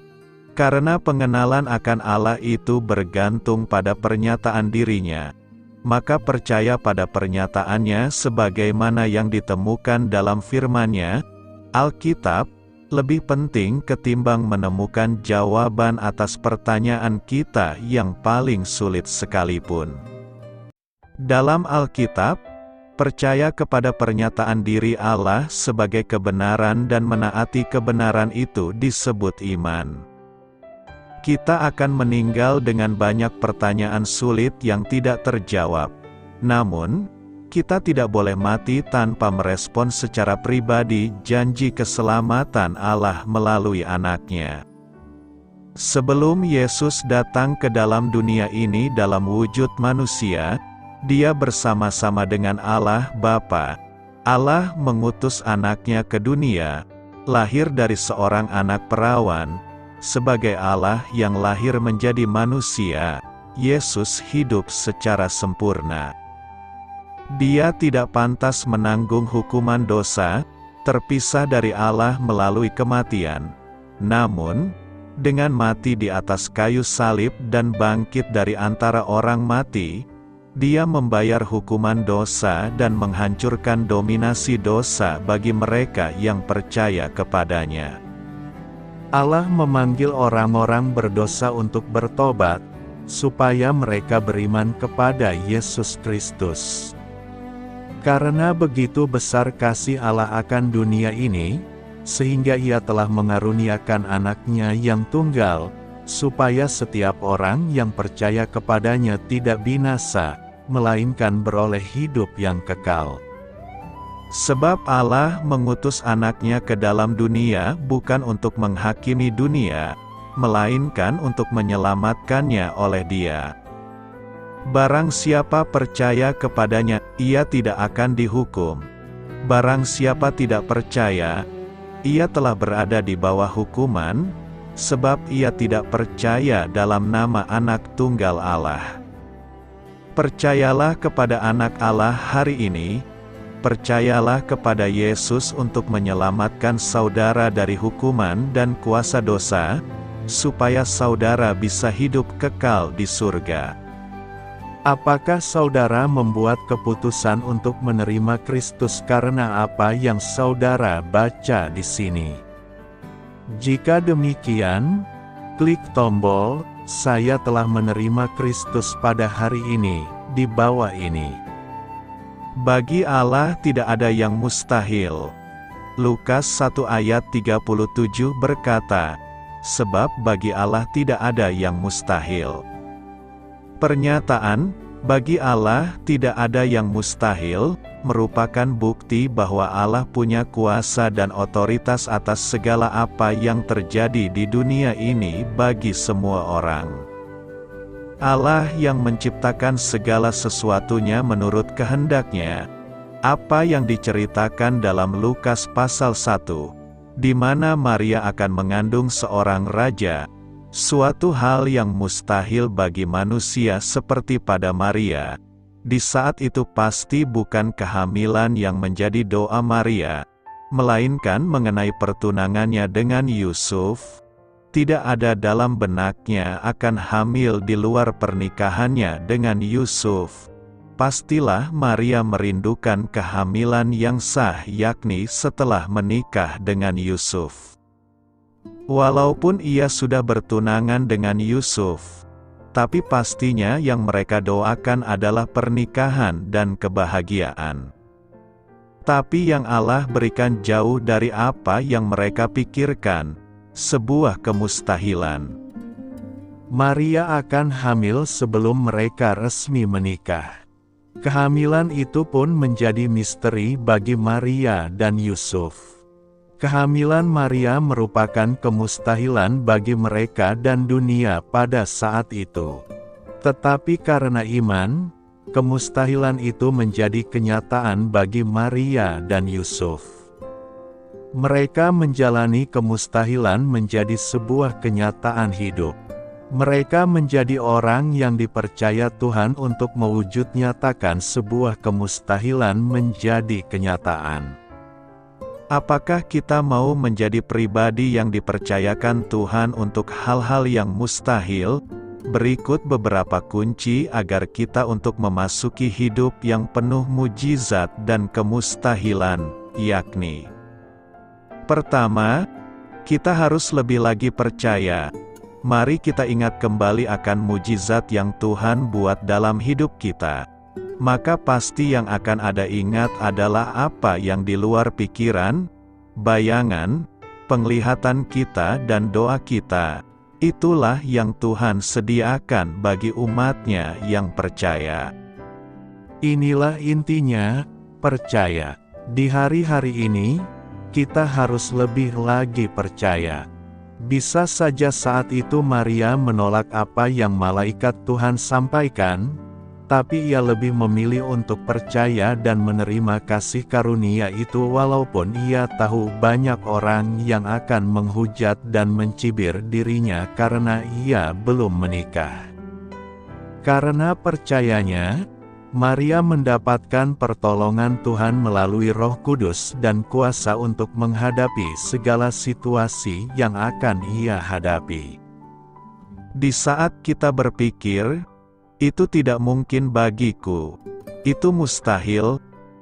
A: karena pengenalan akan Allah itu bergantung pada pernyataan dirinya, maka percaya pada pernyataannya sebagaimana yang ditemukan dalam firman-Nya, Alkitab, lebih penting ketimbang menemukan jawaban atas pertanyaan kita yang paling sulit sekalipun. Dalam Alkitab, percaya kepada pernyataan diri Allah sebagai kebenaran dan menaati kebenaran itu disebut iman. Kita akan meninggal dengan banyak pertanyaan sulit yang tidak terjawab. Namun, kita tidak boleh mati tanpa merespon secara pribadi janji keselamatan Allah melalui Anak-Nya. Sebelum Yesus datang ke dalam dunia ini dalam wujud manusia, Dia bersama-sama dengan Allah Bapa. Allah mengutus Anak-Nya ke dunia, lahir dari seorang anak perawan. Sebagai Allah yang lahir menjadi manusia, Yesus hidup secara sempurna. Dia tidak pantas menanggung hukuman dosa, terpisah dari Allah melalui kematian. Namun, dengan mati di atas kayu salib dan bangkit dari antara orang mati, Dia membayar hukuman dosa dan menghancurkan dominasi dosa bagi mereka yang percaya kepadanya. Allah memanggil orang-orang berdosa untuk bertobat, supaya mereka beriman kepada Yesus Kristus. Karena begitu besar kasih Allah akan dunia ini, sehingga Ia telah mengaruniakan Anak-Nya yang tunggal, supaya setiap orang yang percaya kepadanya tidak binasa, melainkan beroleh hidup yang kekal. Sebab Allah mengutus Anak-Nya ke dalam dunia bukan untuk menghakimi dunia, melainkan untuk menyelamatkannya oleh Dia. Barang siapa percaya kepadanya, ia tidak akan dihukum. Barang siapa tidak percaya, ia telah berada di bawah hukuman, sebab ia tidak percaya dalam nama Anak Tunggal Allah. Percayalah kepada Anak Allah hari ini, percayalah kepada Yesus untuk menyelamatkan saudara dari hukuman dan kuasa dosa, supaya saudara bisa hidup kekal di surga. Apakah saudara membuat keputusan untuk menerima Kristus karena apa yang saudara baca di sini? Jika demikian, klik tombol "Saya telah menerima Kristus pada hari ini" di bawah ini. Bagi Allah tidak ada yang mustahil. Lukas 1 ayat 37 berkata, "Sebab bagi Allah tidak ada yang mustahil." Pernyataan, "Bagi Allah tidak ada yang mustahil," merupakan bukti bahwa Allah punya kuasa dan otoritas atas segala apa yang terjadi di dunia ini bagi semua orang. Allah yang menciptakan segala sesuatunya menurut kehendaknya. Apa yang diceritakan dalam Lukas pasal 1, di mana Maria akan mengandung seorang raja, suatu hal yang mustahil bagi manusia seperti pada Maria. Di saat itu pasti bukan kehamilan yang menjadi doa Maria, melainkan mengenai pertunangannya dengan Yusuf. Tidak ada dalam benaknya akan hamil di luar pernikahannya dengan Yusuf. Pastilah Maria merindukan kehamilan yang sah, yakni setelah menikah dengan Yusuf. Walaupun ia sudah bertunangan dengan Yusuf, tapi pastinya yang mereka doakan adalah pernikahan dan kebahagiaan. Tapi yang Allah berikan jauh dari apa yang mereka pikirkan, sebuah kemustahilan. Maria akan hamil sebelum mereka resmi menikah. Kehamilan itu pun menjadi misteri bagi Maria dan Yusuf. Kehamilan Maria merupakan kemustahilan bagi mereka dan dunia pada saat itu. Tetapi karena iman, kemustahilan itu menjadi kenyataan bagi Maria dan Yusuf. Mereka menjalani kemustahilan menjadi sebuah kenyataan hidup. Mereka menjadi orang yang dipercaya Tuhan untuk mewujudnyatakan sebuah kemustahilan menjadi kenyataan. Apakah kita mau menjadi pribadi yang dipercayakan Tuhan untuk hal-hal yang mustahil? Berikut beberapa kunci agar kita untuk memasuki hidup yang penuh mujizat dan kemustahilan, yakni: pertama, kita harus lebih lagi percaya. Mari kita ingat kembali akan mujizat yang Tuhan buat dalam hidup kita. Maka pasti yang akan ada ingat adalah apa yang di luar pikiran, bayangan, penglihatan kita dan doa kita. Itulah yang Tuhan sediakan bagi umat-Nya yang percaya. Inilah intinya, percaya. Di hari-hari ini, kita harus lebih lagi percaya. Bisa saja saat itu Maria menolak apa yang malaikat Tuhan sampaikan, tapi ia lebih memilih untuk percaya dan menerima kasih karunia itu walaupun ia tahu banyak orang yang akan menghujat dan mencibir dirinya karena ia belum menikah. Karena percayanya, Maria mendapatkan pertolongan Tuhan melalui Roh Kudus dan kuasa untuk menghadapi segala situasi yang akan ia hadapi. Di saat kita berpikir, itu tidak mungkin bagiku, itu mustahil,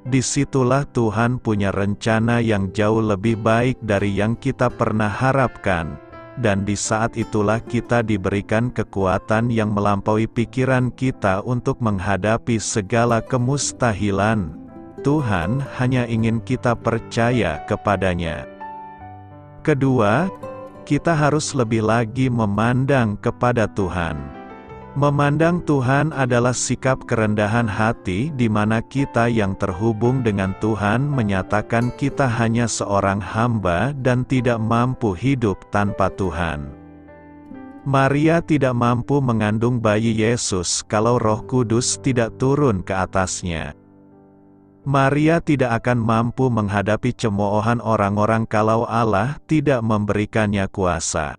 A: disitulah Tuhan punya rencana yang jauh lebih baik dari yang kita pernah harapkan. Dan di saat itulah kita diberikan kekuatan yang melampaui pikiran kita untuk menghadapi segala kemustahilan. Tuhan hanya ingin kita percaya kepadanya. Kedua, kita harus lebih lagi memandang kepada Tuhan. Memandang Tuhan adalah sikap kerendahan hati di mana kita yang terhubung dengan Tuhan menyatakan kita hanya seorang hamba dan tidak mampu hidup tanpa Tuhan. Maria tidak mampu mengandung bayi Yesus kalau Roh Kudus tidak turun ke atasnya. Maria tidak akan mampu menghadapi cemoohan orang-orang kalau Allah tidak memberikannya kuasa.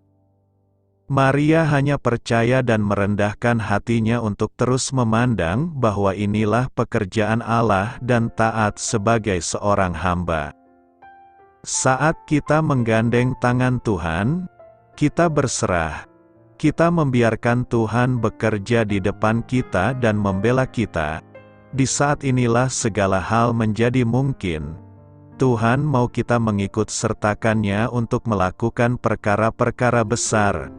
A: Maria hanya percaya dan merendahkan hatinya untuk terus memandang bahwa inilah pekerjaan Allah dan taat sebagai seorang hamba. Saat kita menggandeng tangan Tuhan, kita berserah. Kita membiarkan Tuhan bekerja di depan kita dan membela kita. Di saat inilah segala hal menjadi mungkin. Tuhan mau kita mengikut sertakannya untuk melakukan perkara-perkara besar.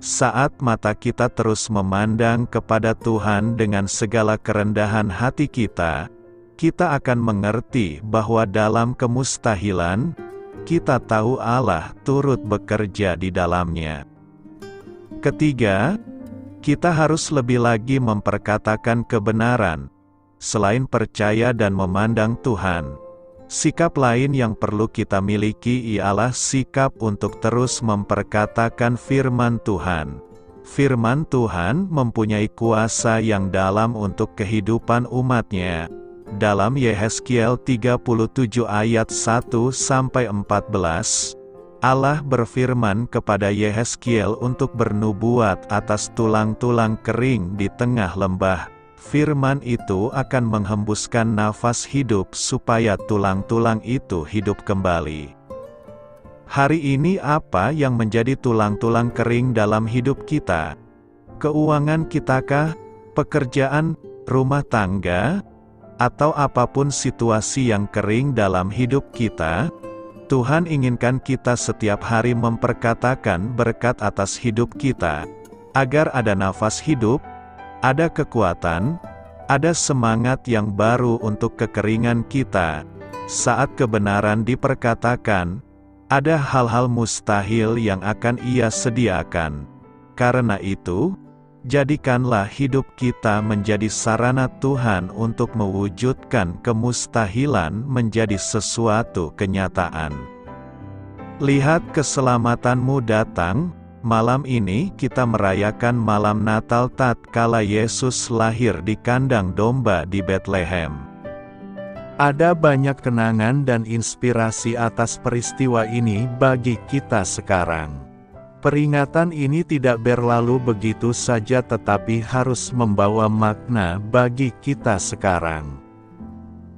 A: Saat mata kita terus memandang kepada Tuhan dengan segala kerendahan hati kita, kita akan mengerti bahwa dalam kemustahilan, kita tahu Allah turut bekerja di dalamnya. Ketiga, kita harus lebih lagi memperkatakan kebenaran. Selain percaya dan memandang Tuhan, sikap lain yang perlu kita miliki ialah sikap untuk terus memperkatakan firman Tuhan. Firman Tuhan mempunyai kuasa yang dalam untuk kehidupan umatnya. Dalam Yehezkiel 37 ayat 1-14, Allah berfirman kepada Yehezkiel untuk bernubuat atas tulang-tulang kering di tengah lembah. Firman itu akan menghembuskan nafas hidup supaya tulang-tulang itu hidup kembali. Hari ini apa yang menjadi tulang-tulang kering dalam hidup kita? Keuangan kitakah? Pekerjaan, rumah tangga? Atau apapun situasi yang kering dalam hidup kita? Tuhan inginkan kita setiap hari memperkatakan berkat atas hidup kita, agar ada nafas hidup, ada kekuatan, ada semangat yang baru untuk kekeringan kita. Saat kebenaran diperkatakan, ada hal-hal mustahil yang akan Ia sediakan. Karena itu, jadikanlah hidup kita menjadi sarana Tuhan untuk mewujudkan kemustahilan menjadi sesuatu kenyataan. Lihat keselamatanmu datang. Malam ini kita merayakan malam Natal tatkala Yesus lahir di kandang domba di Betlehem. Ada banyak kenangan dan inspirasi atas peristiwa ini bagi kita sekarang. Peringatan ini tidak berlalu begitu saja tetapi harus membawa makna bagi kita sekarang.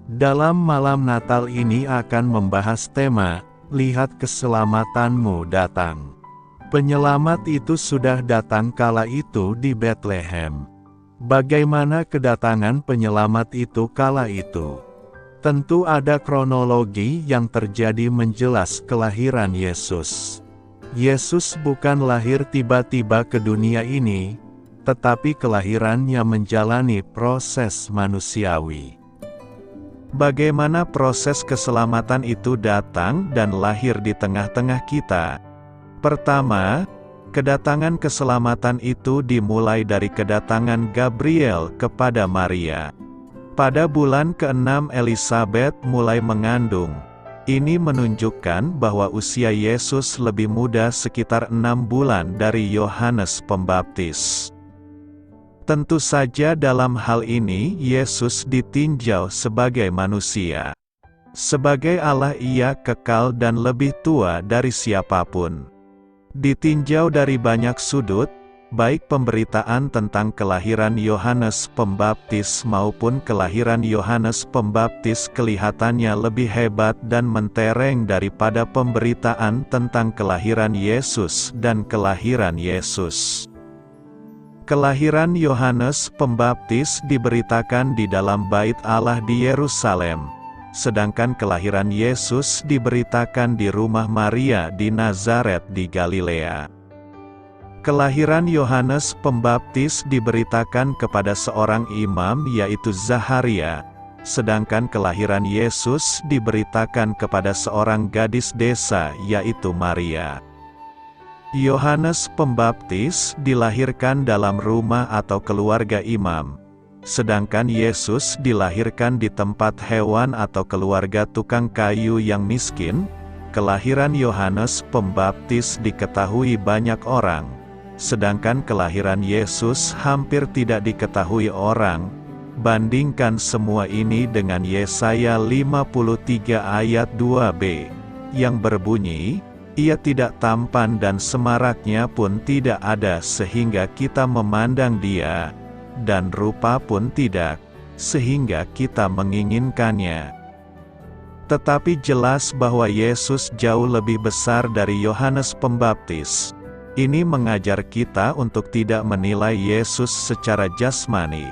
A: Dalam malam Natal ini akan membahas tema, lihat keselamatanmu datang. Penyelamat itu sudah datang kala itu di Betlehem. Bagaimana kedatangan penyelamat itu kala itu? Tentu ada kronologi yang terjadi menjelas kelahiran Yesus. Yesus bukan lahir tiba-tiba ke dunia ini, tetapi kelahirannya menjalani proses manusiawi. Bagaimana proses keselamatan itu datang dan lahir di tengah-tengah kita? Pertama, kedatangan keselamatan itu dimulai dari kedatangan Gabriel kepada Maria. Pada bulan ke-6 Elizabeth mulai mengandung. Ini menunjukkan bahwa usia Yesus lebih muda sekitar 6 bulan dari Yohanes Pembaptis. Tentu saja dalam hal ini Yesus ditinjau sebagai manusia. Sebagai Allah Ia kekal dan lebih tua dari siapapun. Ditinjau dari banyak sudut, baik pemberitaan tentang kelahiran Yohanes Pembaptis maupun kelahiran Yohanes Pembaptis kelihatannya lebih hebat dan mentereng daripada pemberitaan tentang kelahiran Yesus dan kelahiran Yesus. Kelahiran Yohanes Pembaptis diberitakan di dalam Bait Allah di Yerusalem. Sedangkan kelahiran Yesus diberitakan di rumah Maria di Nazaret di Galilea. Kelahiran Yohanes Pembaptis diberitakan kepada seorang imam yaitu Zaharia, sedangkan kelahiran Yesus diberitakan kepada seorang gadis desa yaitu Maria. Yohanes Pembaptis dilahirkan dalam rumah atau keluarga imam. Sedangkan Yesus dilahirkan di tempat hewan atau keluarga tukang kayu yang miskin. Kelahiran Yohanes Pembaptis diketahui banyak orang, sedangkan kelahiran Yesus hampir tidak diketahui orang. Bandingkan semua ini dengan Yesaya 53 ayat 2b, yang berbunyi, Ia tidak tampan dan semaraknya pun tidak ada sehingga kita memandang Dia, dan rupa pun tidak, sehingga kita menginginkannya. Tetapi jelas bahwa Yesus jauh lebih besar dari Yohanes Pembaptis. Ini mengajar kita untuk tidak menilai Yesus secara jasmani.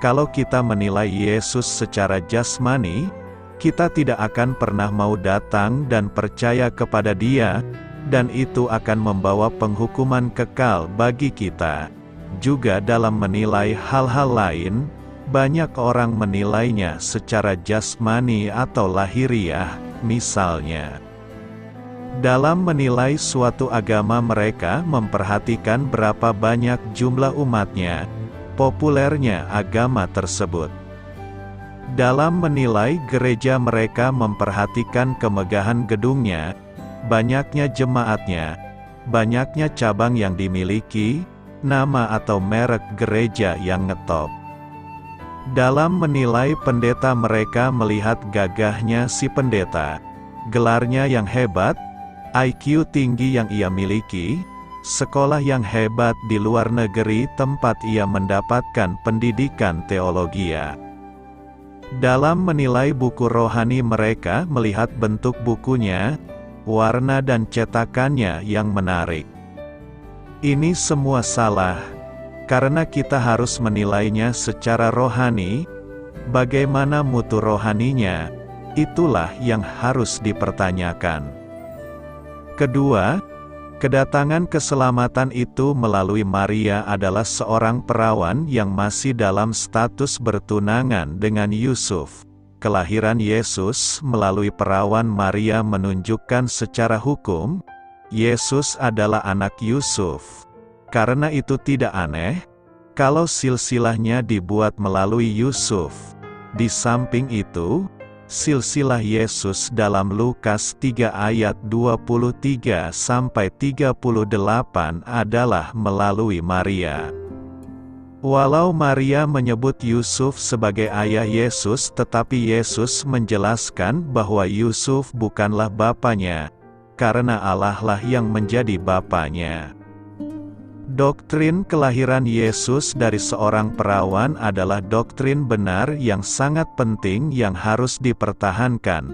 A: Kalau kita menilai Yesus secara jasmani, kita tidak akan pernah mau datang dan percaya kepada Dia, dan itu akan membawa penghukuman kekal bagi kita. Juga dalam menilai hal-hal lain, banyak orang menilainya secara jasmani atau lahiriah, misalnya. Dalam menilai suatu agama mereka memperhatikan berapa banyak jumlah umatnya, populernya agama tersebut. Dalam menilai gereja mereka memperhatikan kemegahan gedungnya, banyaknya jemaatnya, banyaknya cabang yang dimiliki, nama atau merek gereja yang ngetop. Dalam menilai pendeta, mereka melihat gagahnya si pendeta, gelarnya yang hebat, IQ tinggi yang ia miliki, sekolah yang hebat di luar negeri tempat ia mendapatkan pendidikan teologi. Dalam menilai buku rohani, mereka melihat bentuk bukunya, warna dan cetakannya yang menarik. Ini semua salah, karena kita harus menilainya secara rohani. Bagaimana mutu rohaninya, itulah yang harus dipertanyakan. Kedua, kedatangan keselamatan itu melalui Maria adalah seorang perawan yang masih dalam status bertunangan dengan Yusuf. Kelahiran Yesus melalui perawan Maria menunjukkan secara hukum, Yesus adalah anak Yusuf. Karena itu tidak aneh, kalau silsilahnya dibuat melalui Yusuf. Di samping itu, silsilah Yesus dalam Lukas 3 ayat 23-38 adalah melalui Maria. Walau Maria menyebut Yusuf sebagai ayah Yesus, tetapi Yesus menjelaskan bahwa Yusuf bukanlah bapaknya, karena Allah lah yang menjadi bapaknya. Doktrin kelahiran Yesus dari seorang perawan adalah doktrin benar yang sangat penting yang harus dipertahankan.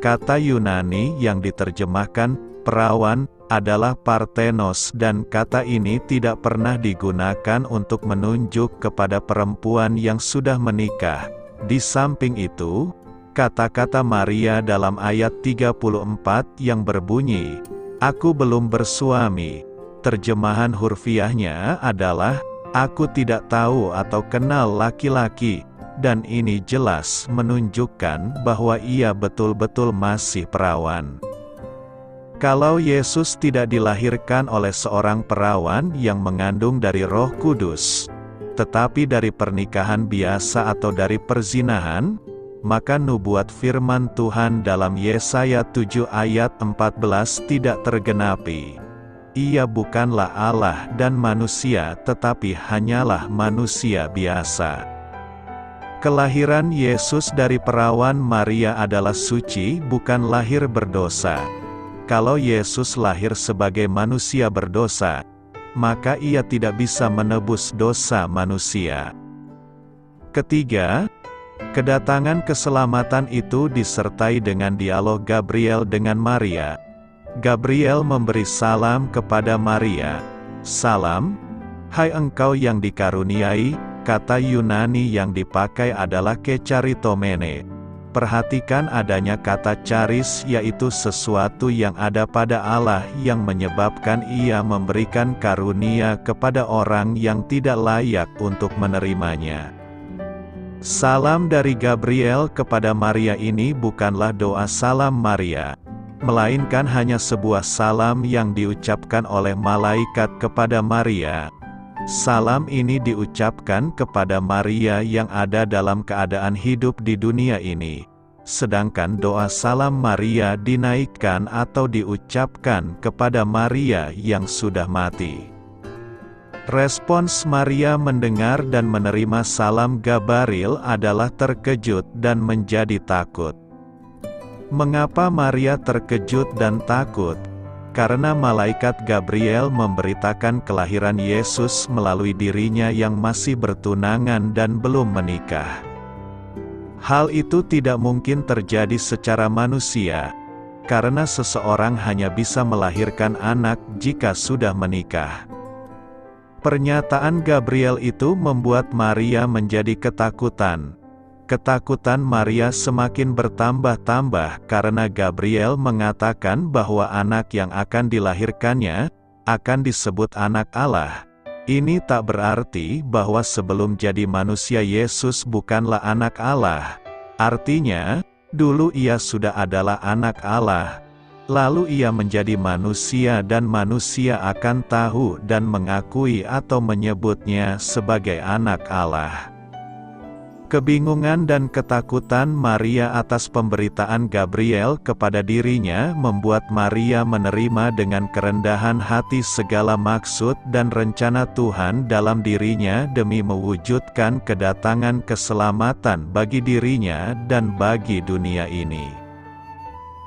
A: Kata Yunani yang diterjemahkan perawan adalah parthenos, dan kata ini tidak pernah digunakan untuk menunjuk kepada perempuan yang sudah menikah. Di samping itu, kata-kata Maria dalam ayat 34 yang berbunyi, "Aku belum bersuami," terjemahan hurfiahnya adalah, "Aku tidak tahu atau kenal laki-laki," dan ini jelas menunjukkan bahwa ia betul-betul masih perawan. Kalau Yesus tidak dilahirkan oleh seorang perawan yang mengandung dari Roh Kudus, tetapi dari pernikahan biasa atau dari perzinahan, maka nubuat firman Tuhan dalam Yesaya 7 ayat 14 tidak tergenapi. Ia bukanlah Allah dan manusia, tetapi hanyalah manusia biasa. Kelahiran Yesus dari perawan Maria adalah suci, bukan lahir berdosa. Kalau Yesus lahir sebagai manusia berdosa, maka ia tidak bisa menebus dosa manusia. Ketiga, kedatangan keselamatan itu disertai dengan dialog Gabriel dengan Maria. Gabriel memberi salam kepada Maria. "Salam, hai engkau yang dikaruniai," kata Yunani yang dipakai adalah kecharitomene. Perhatikan adanya kata charis, yaitu sesuatu yang ada pada Allah yang menyebabkan ia memberikan karunia kepada orang yang tidak layak untuk menerimanya. Salam dari Gabriel kepada Maria ini bukanlah doa salam Maria, melainkan hanya sebuah salam yang diucapkan oleh malaikat kepada Maria. Salam ini diucapkan kepada Maria yang ada dalam keadaan hidup di dunia ini, sedangkan doa salam Maria dinaikkan atau diucapkan kepada Maria yang sudah mati. Respons Maria mendengar dan menerima salam Gabriel adalah terkejut dan menjadi takut. Mengapa Maria terkejut dan takut? Karena malaikat Gabriel memberitakan kelahiran Yesus melalui dirinya yang masih bertunangan dan belum menikah. Hal itu tidak mungkin terjadi secara manusia, karena seseorang hanya bisa melahirkan anak jika sudah menikah. Pernyataan Gabriel itu membuat Maria menjadi ketakutan. Ketakutan Maria semakin bertambah-tambah karena Gabriel mengatakan bahwa anak yang akan dilahirkannya akan disebut anak Allah. Ini tak berarti bahwa sebelum jadi manusia Yesus bukanlah anak Allah. Artinya, dulu ia sudah adalah anak Allah. Lalu ia menjadi manusia dan manusia akan tahu dan mengakui atau menyebutnya sebagai anak Allah. Kebingungan dan ketakutan Maria atas pemberitaan Gabriel kepada dirinya membuat Maria menerima dengan kerendahan hati segala maksud dan rencana Tuhan dalam dirinya demi mewujudkan kedatangan keselamatan bagi dirinya dan bagi dunia ini.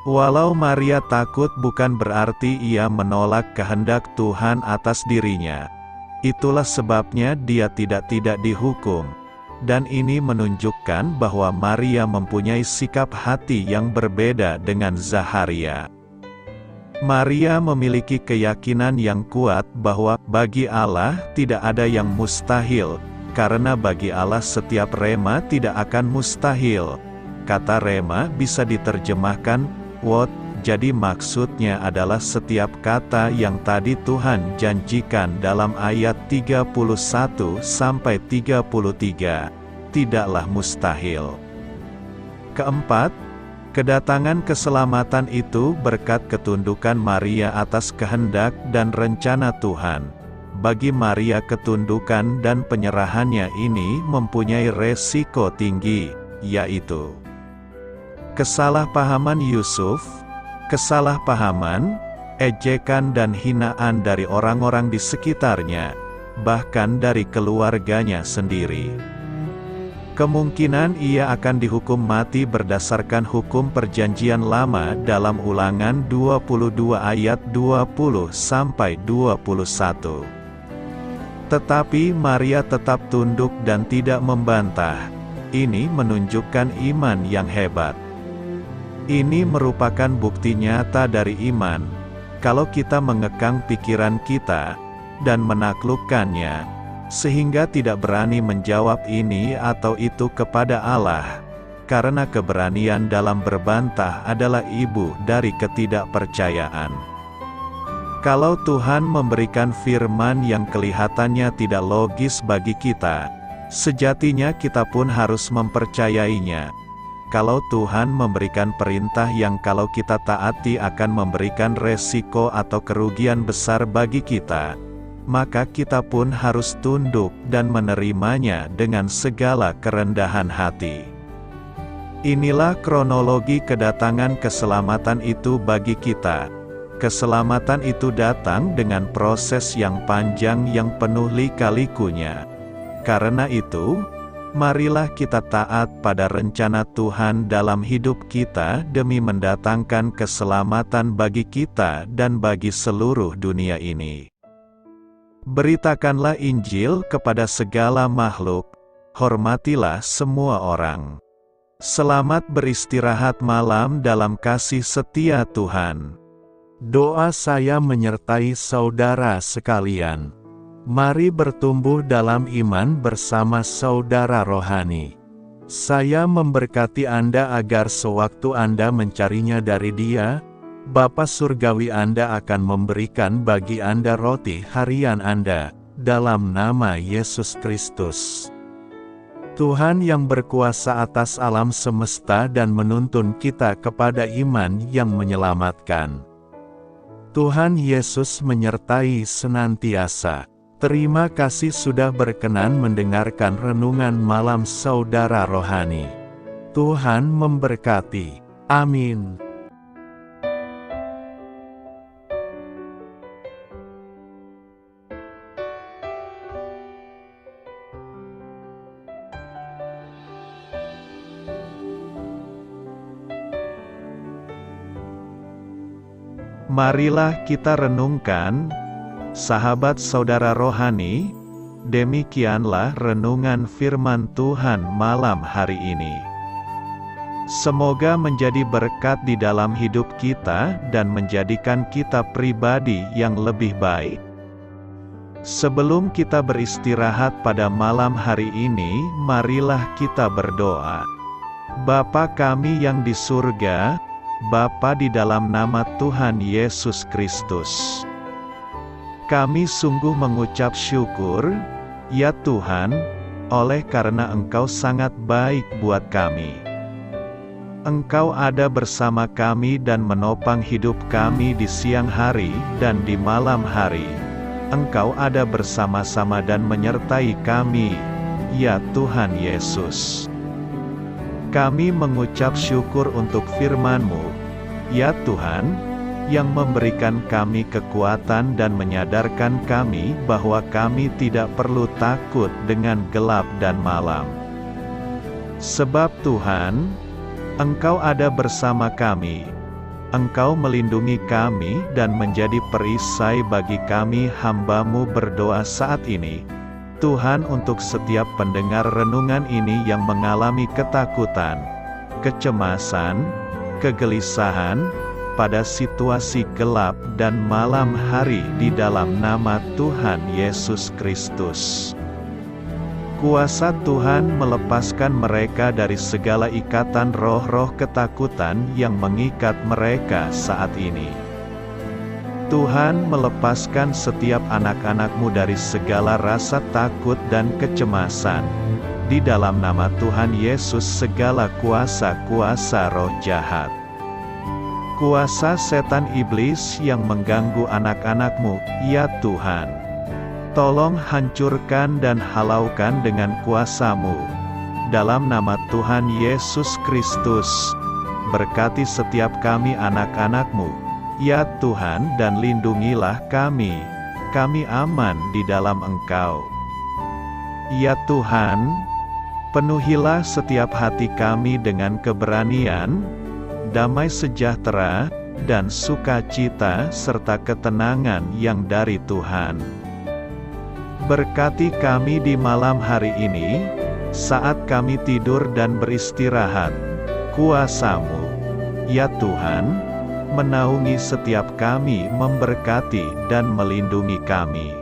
A: Walau Maria takut bukan berarti ia menolak kehendak Tuhan atas dirinya. Itulah sebabnya dia tidak dihukum. Dan ini menunjukkan bahwa Maria mempunyai sikap hati yang berbeda dengan Zakharia. Maria memiliki keyakinan yang kuat bahwa bagi Allah tidak ada yang mustahil, karena bagi Allah setiap rema tidak akan mustahil. Kata rema bisa diterjemahkan what, jadi maksudnya adalah setiap kata yang tadi Tuhan janjikan dalam ayat 31-33, tidaklah mustahil. Keempat, kedatangan keselamatan itu berkat ketundukan Maria atas kehendak dan rencana Tuhan. Bagi Maria ketundukan dan penyerahannya ini mempunyai resiko tinggi, yaitu kesalahpahaman Yusuf, kesalahpahaman, ejekan dan hinaan dari orang-orang di sekitarnya, bahkan dari keluarganya sendiri. Kemungkinan ia akan dihukum mati berdasarkan hukum perjanjian lama dalam Ulangan 22 ayat 20-21. Tetapi Maria tetap tunduk dan tidak membantah. Ini menunjukkan iman yang hebat. Ini merupakan bukti nyata dari iman. Kalau kita mengekang pikiran kita dan menaklukkannya, sehingga tidak berani menjawab ini atau itu kepada Allah, karena keberanian dalam berbantah adalah ibu dari ketidakpercayaan. Kalau Tuhan memberikan firman yang kelihatannya tidak logis bagi kita, sejatinya kita pun harus mempercayainya. Kalau Tuhan memberikan perintah yang kalau kita taati akan memberikan resiko atau kerugian besar bagi kita, maka kita pun harus tunduk dan menerimanya dengan segala kerendahan hati. Inilah kronologi kedatangan keselamatan itu bagi kita. Keselamatan itu datang dengan proses yang panjang yang penuh lika-likunya. Karena itu, marilah kita taat pada rencana Tuhan dalam hidup kita demi mendatangkan keselamatan bagi kita dan bagi seluruh dunia ini. Beritakanlah Injil kepada segala makhluk, hormatilah semua orang. Selamat beristirahat malam dalam kasih setia Tuhan. Doa saya menyertai saudara sekalian. Mari bertumbuh dalam iman bersama saudara rohani. Saya memberkati Anda agar sewaktu Anda mencarinya dari Dia, Bapa Surgawi Anda akan memberikan bagi Anda roti harian Anda, dalam nama Yesus Kristus. Tuhan yang berkuasa atas alam semesta dan menuntun kita kepada iman yang menyelamatkan. Tuhan Yesus menyertai senantiasa. Terima kasih sudah berkenan mendengarkan renungan malam saudara rohani. Tuhan memberkati. Amin. Marilah kita renungkan, sahabat saudara rohani, demikianlah renungan firman Tuhan malam hari ini. Semoga menjadi berkat di dalam hidup kita dan menjadikan kita pribadi yang lebih baik. Sebelum kita beristirahat pada malam hari ini, marilah kita berdoa. Bapa kami yang di surga, Bapa di dalam nama Tuhan Yesus Kristus, kami sungguh mengucap syukur, ya Tuhan, oleh karena Engkau sangat baik buat kami. Engkau ada bersama kami dan menopang hidup kami di siang hari dan di malam hari. Engkau ada bersama-sama dan menyertai kami, ya Tuhan Yesus. Kami mengucap syukur untuk firman-Mu, ya Tuhan, yang memberikan kami kekuatan dan menyadarkan kami bahwa kami tidak perlu takut dengan gelap dan malam. Sebab Tuhan, Engkau ada bersama kami. Engkau melindungi kami dan menjadi perisai bagi kami hamba-Mu berdoa saat ini. Tuhan, untuk setiap pendengar renungan ini yang mengalami ketakutan, kecemasan, kegelisahan, pada situasi gelap dan malam hari di dalam nama Tuhan Yesus Kristus. Kuasa Tuhan melepaskan mereka dari segala ikatan roh-roh ketakutan yang mengikat mereka saat ini. Tuhan melepaskan setiap anak-anak-Mu dari segala rasa takut dan kecemasan. Di dalam nama Tuhan Yesus segala kuasa-kuasa roh jahat, kuasa setan iblis yang mengganggu anak-anak-Mu, ya Tuhan, tolong hancurkan dan halaukan dengan kuasa-Mu. Dalam nama Tuhan Yesus Kristus, berkati setiap kami anak-anak-Mu, ya Tuhan, dan lindungilah kami. Kami aman di dalam Engkau. Ya Tuhan, penuhilah setiap hati kami dengan keberanian, damai sejahtera, dan sukacita serta ketenangan yang dari Tuhan. Berkati kami di malam hari ini, saat kami tidur dan beristirahat. Kuasa-Mu, ya Tuhan, menaungi setiap kami, memberkati dan melindungi kami.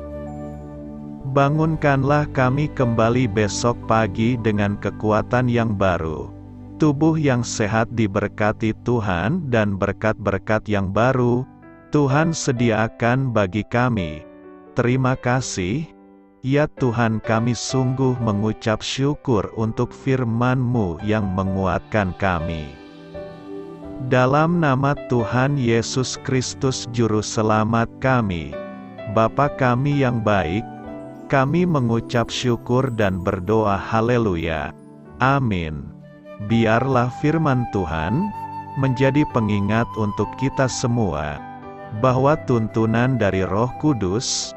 A: Bangunkanlah kami kembali besok pagi dengan kekuatan yang baru, tubuh yang sehat diberkati Tuhan, dan berkat-berkat yang baru Tuhan sediakan bagi kami. Terima kasih, ya Tuhan, kami sungguh mengucap syukur untuk firman-Mu yang menguatkan kami. Dalam nama Tuhan Yesus Kristus Juru Selamat kami, Bapa kami yang baik, kami mengucap syukur dan berdoa haleluya. Amin. Biarlah firman Tuhan menjadi pengingat untuk kita semua, bahwa tuntunan dari Roh Kudus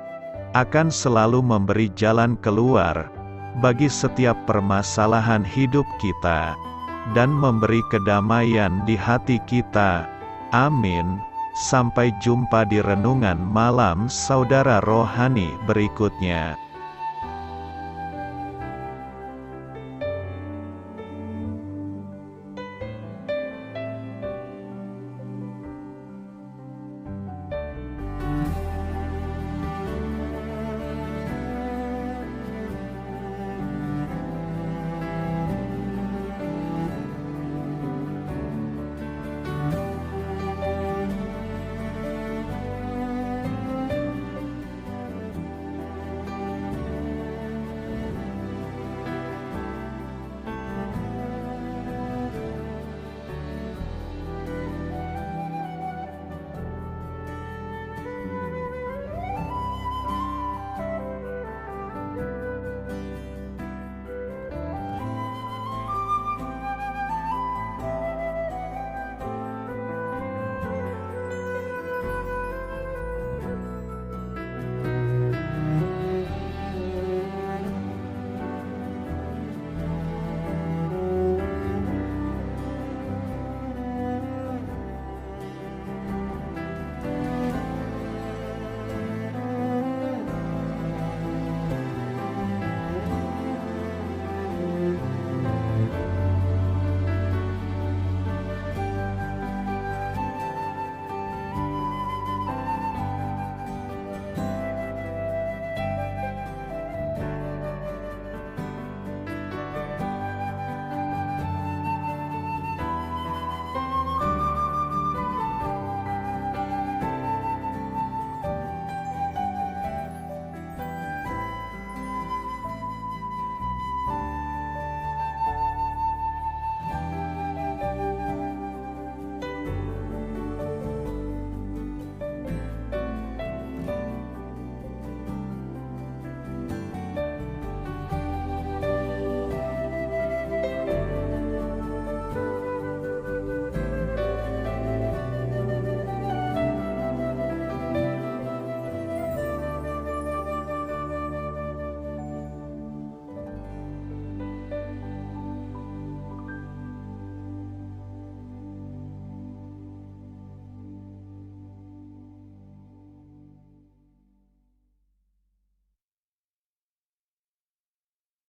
A: akan selalu memberi jalan keluar bagi setiap permasalahan hidup kita, dan memberi kedamaian di hati kita. Amin. Sampai jumpa di renungan malam saudara rohani berikutnya.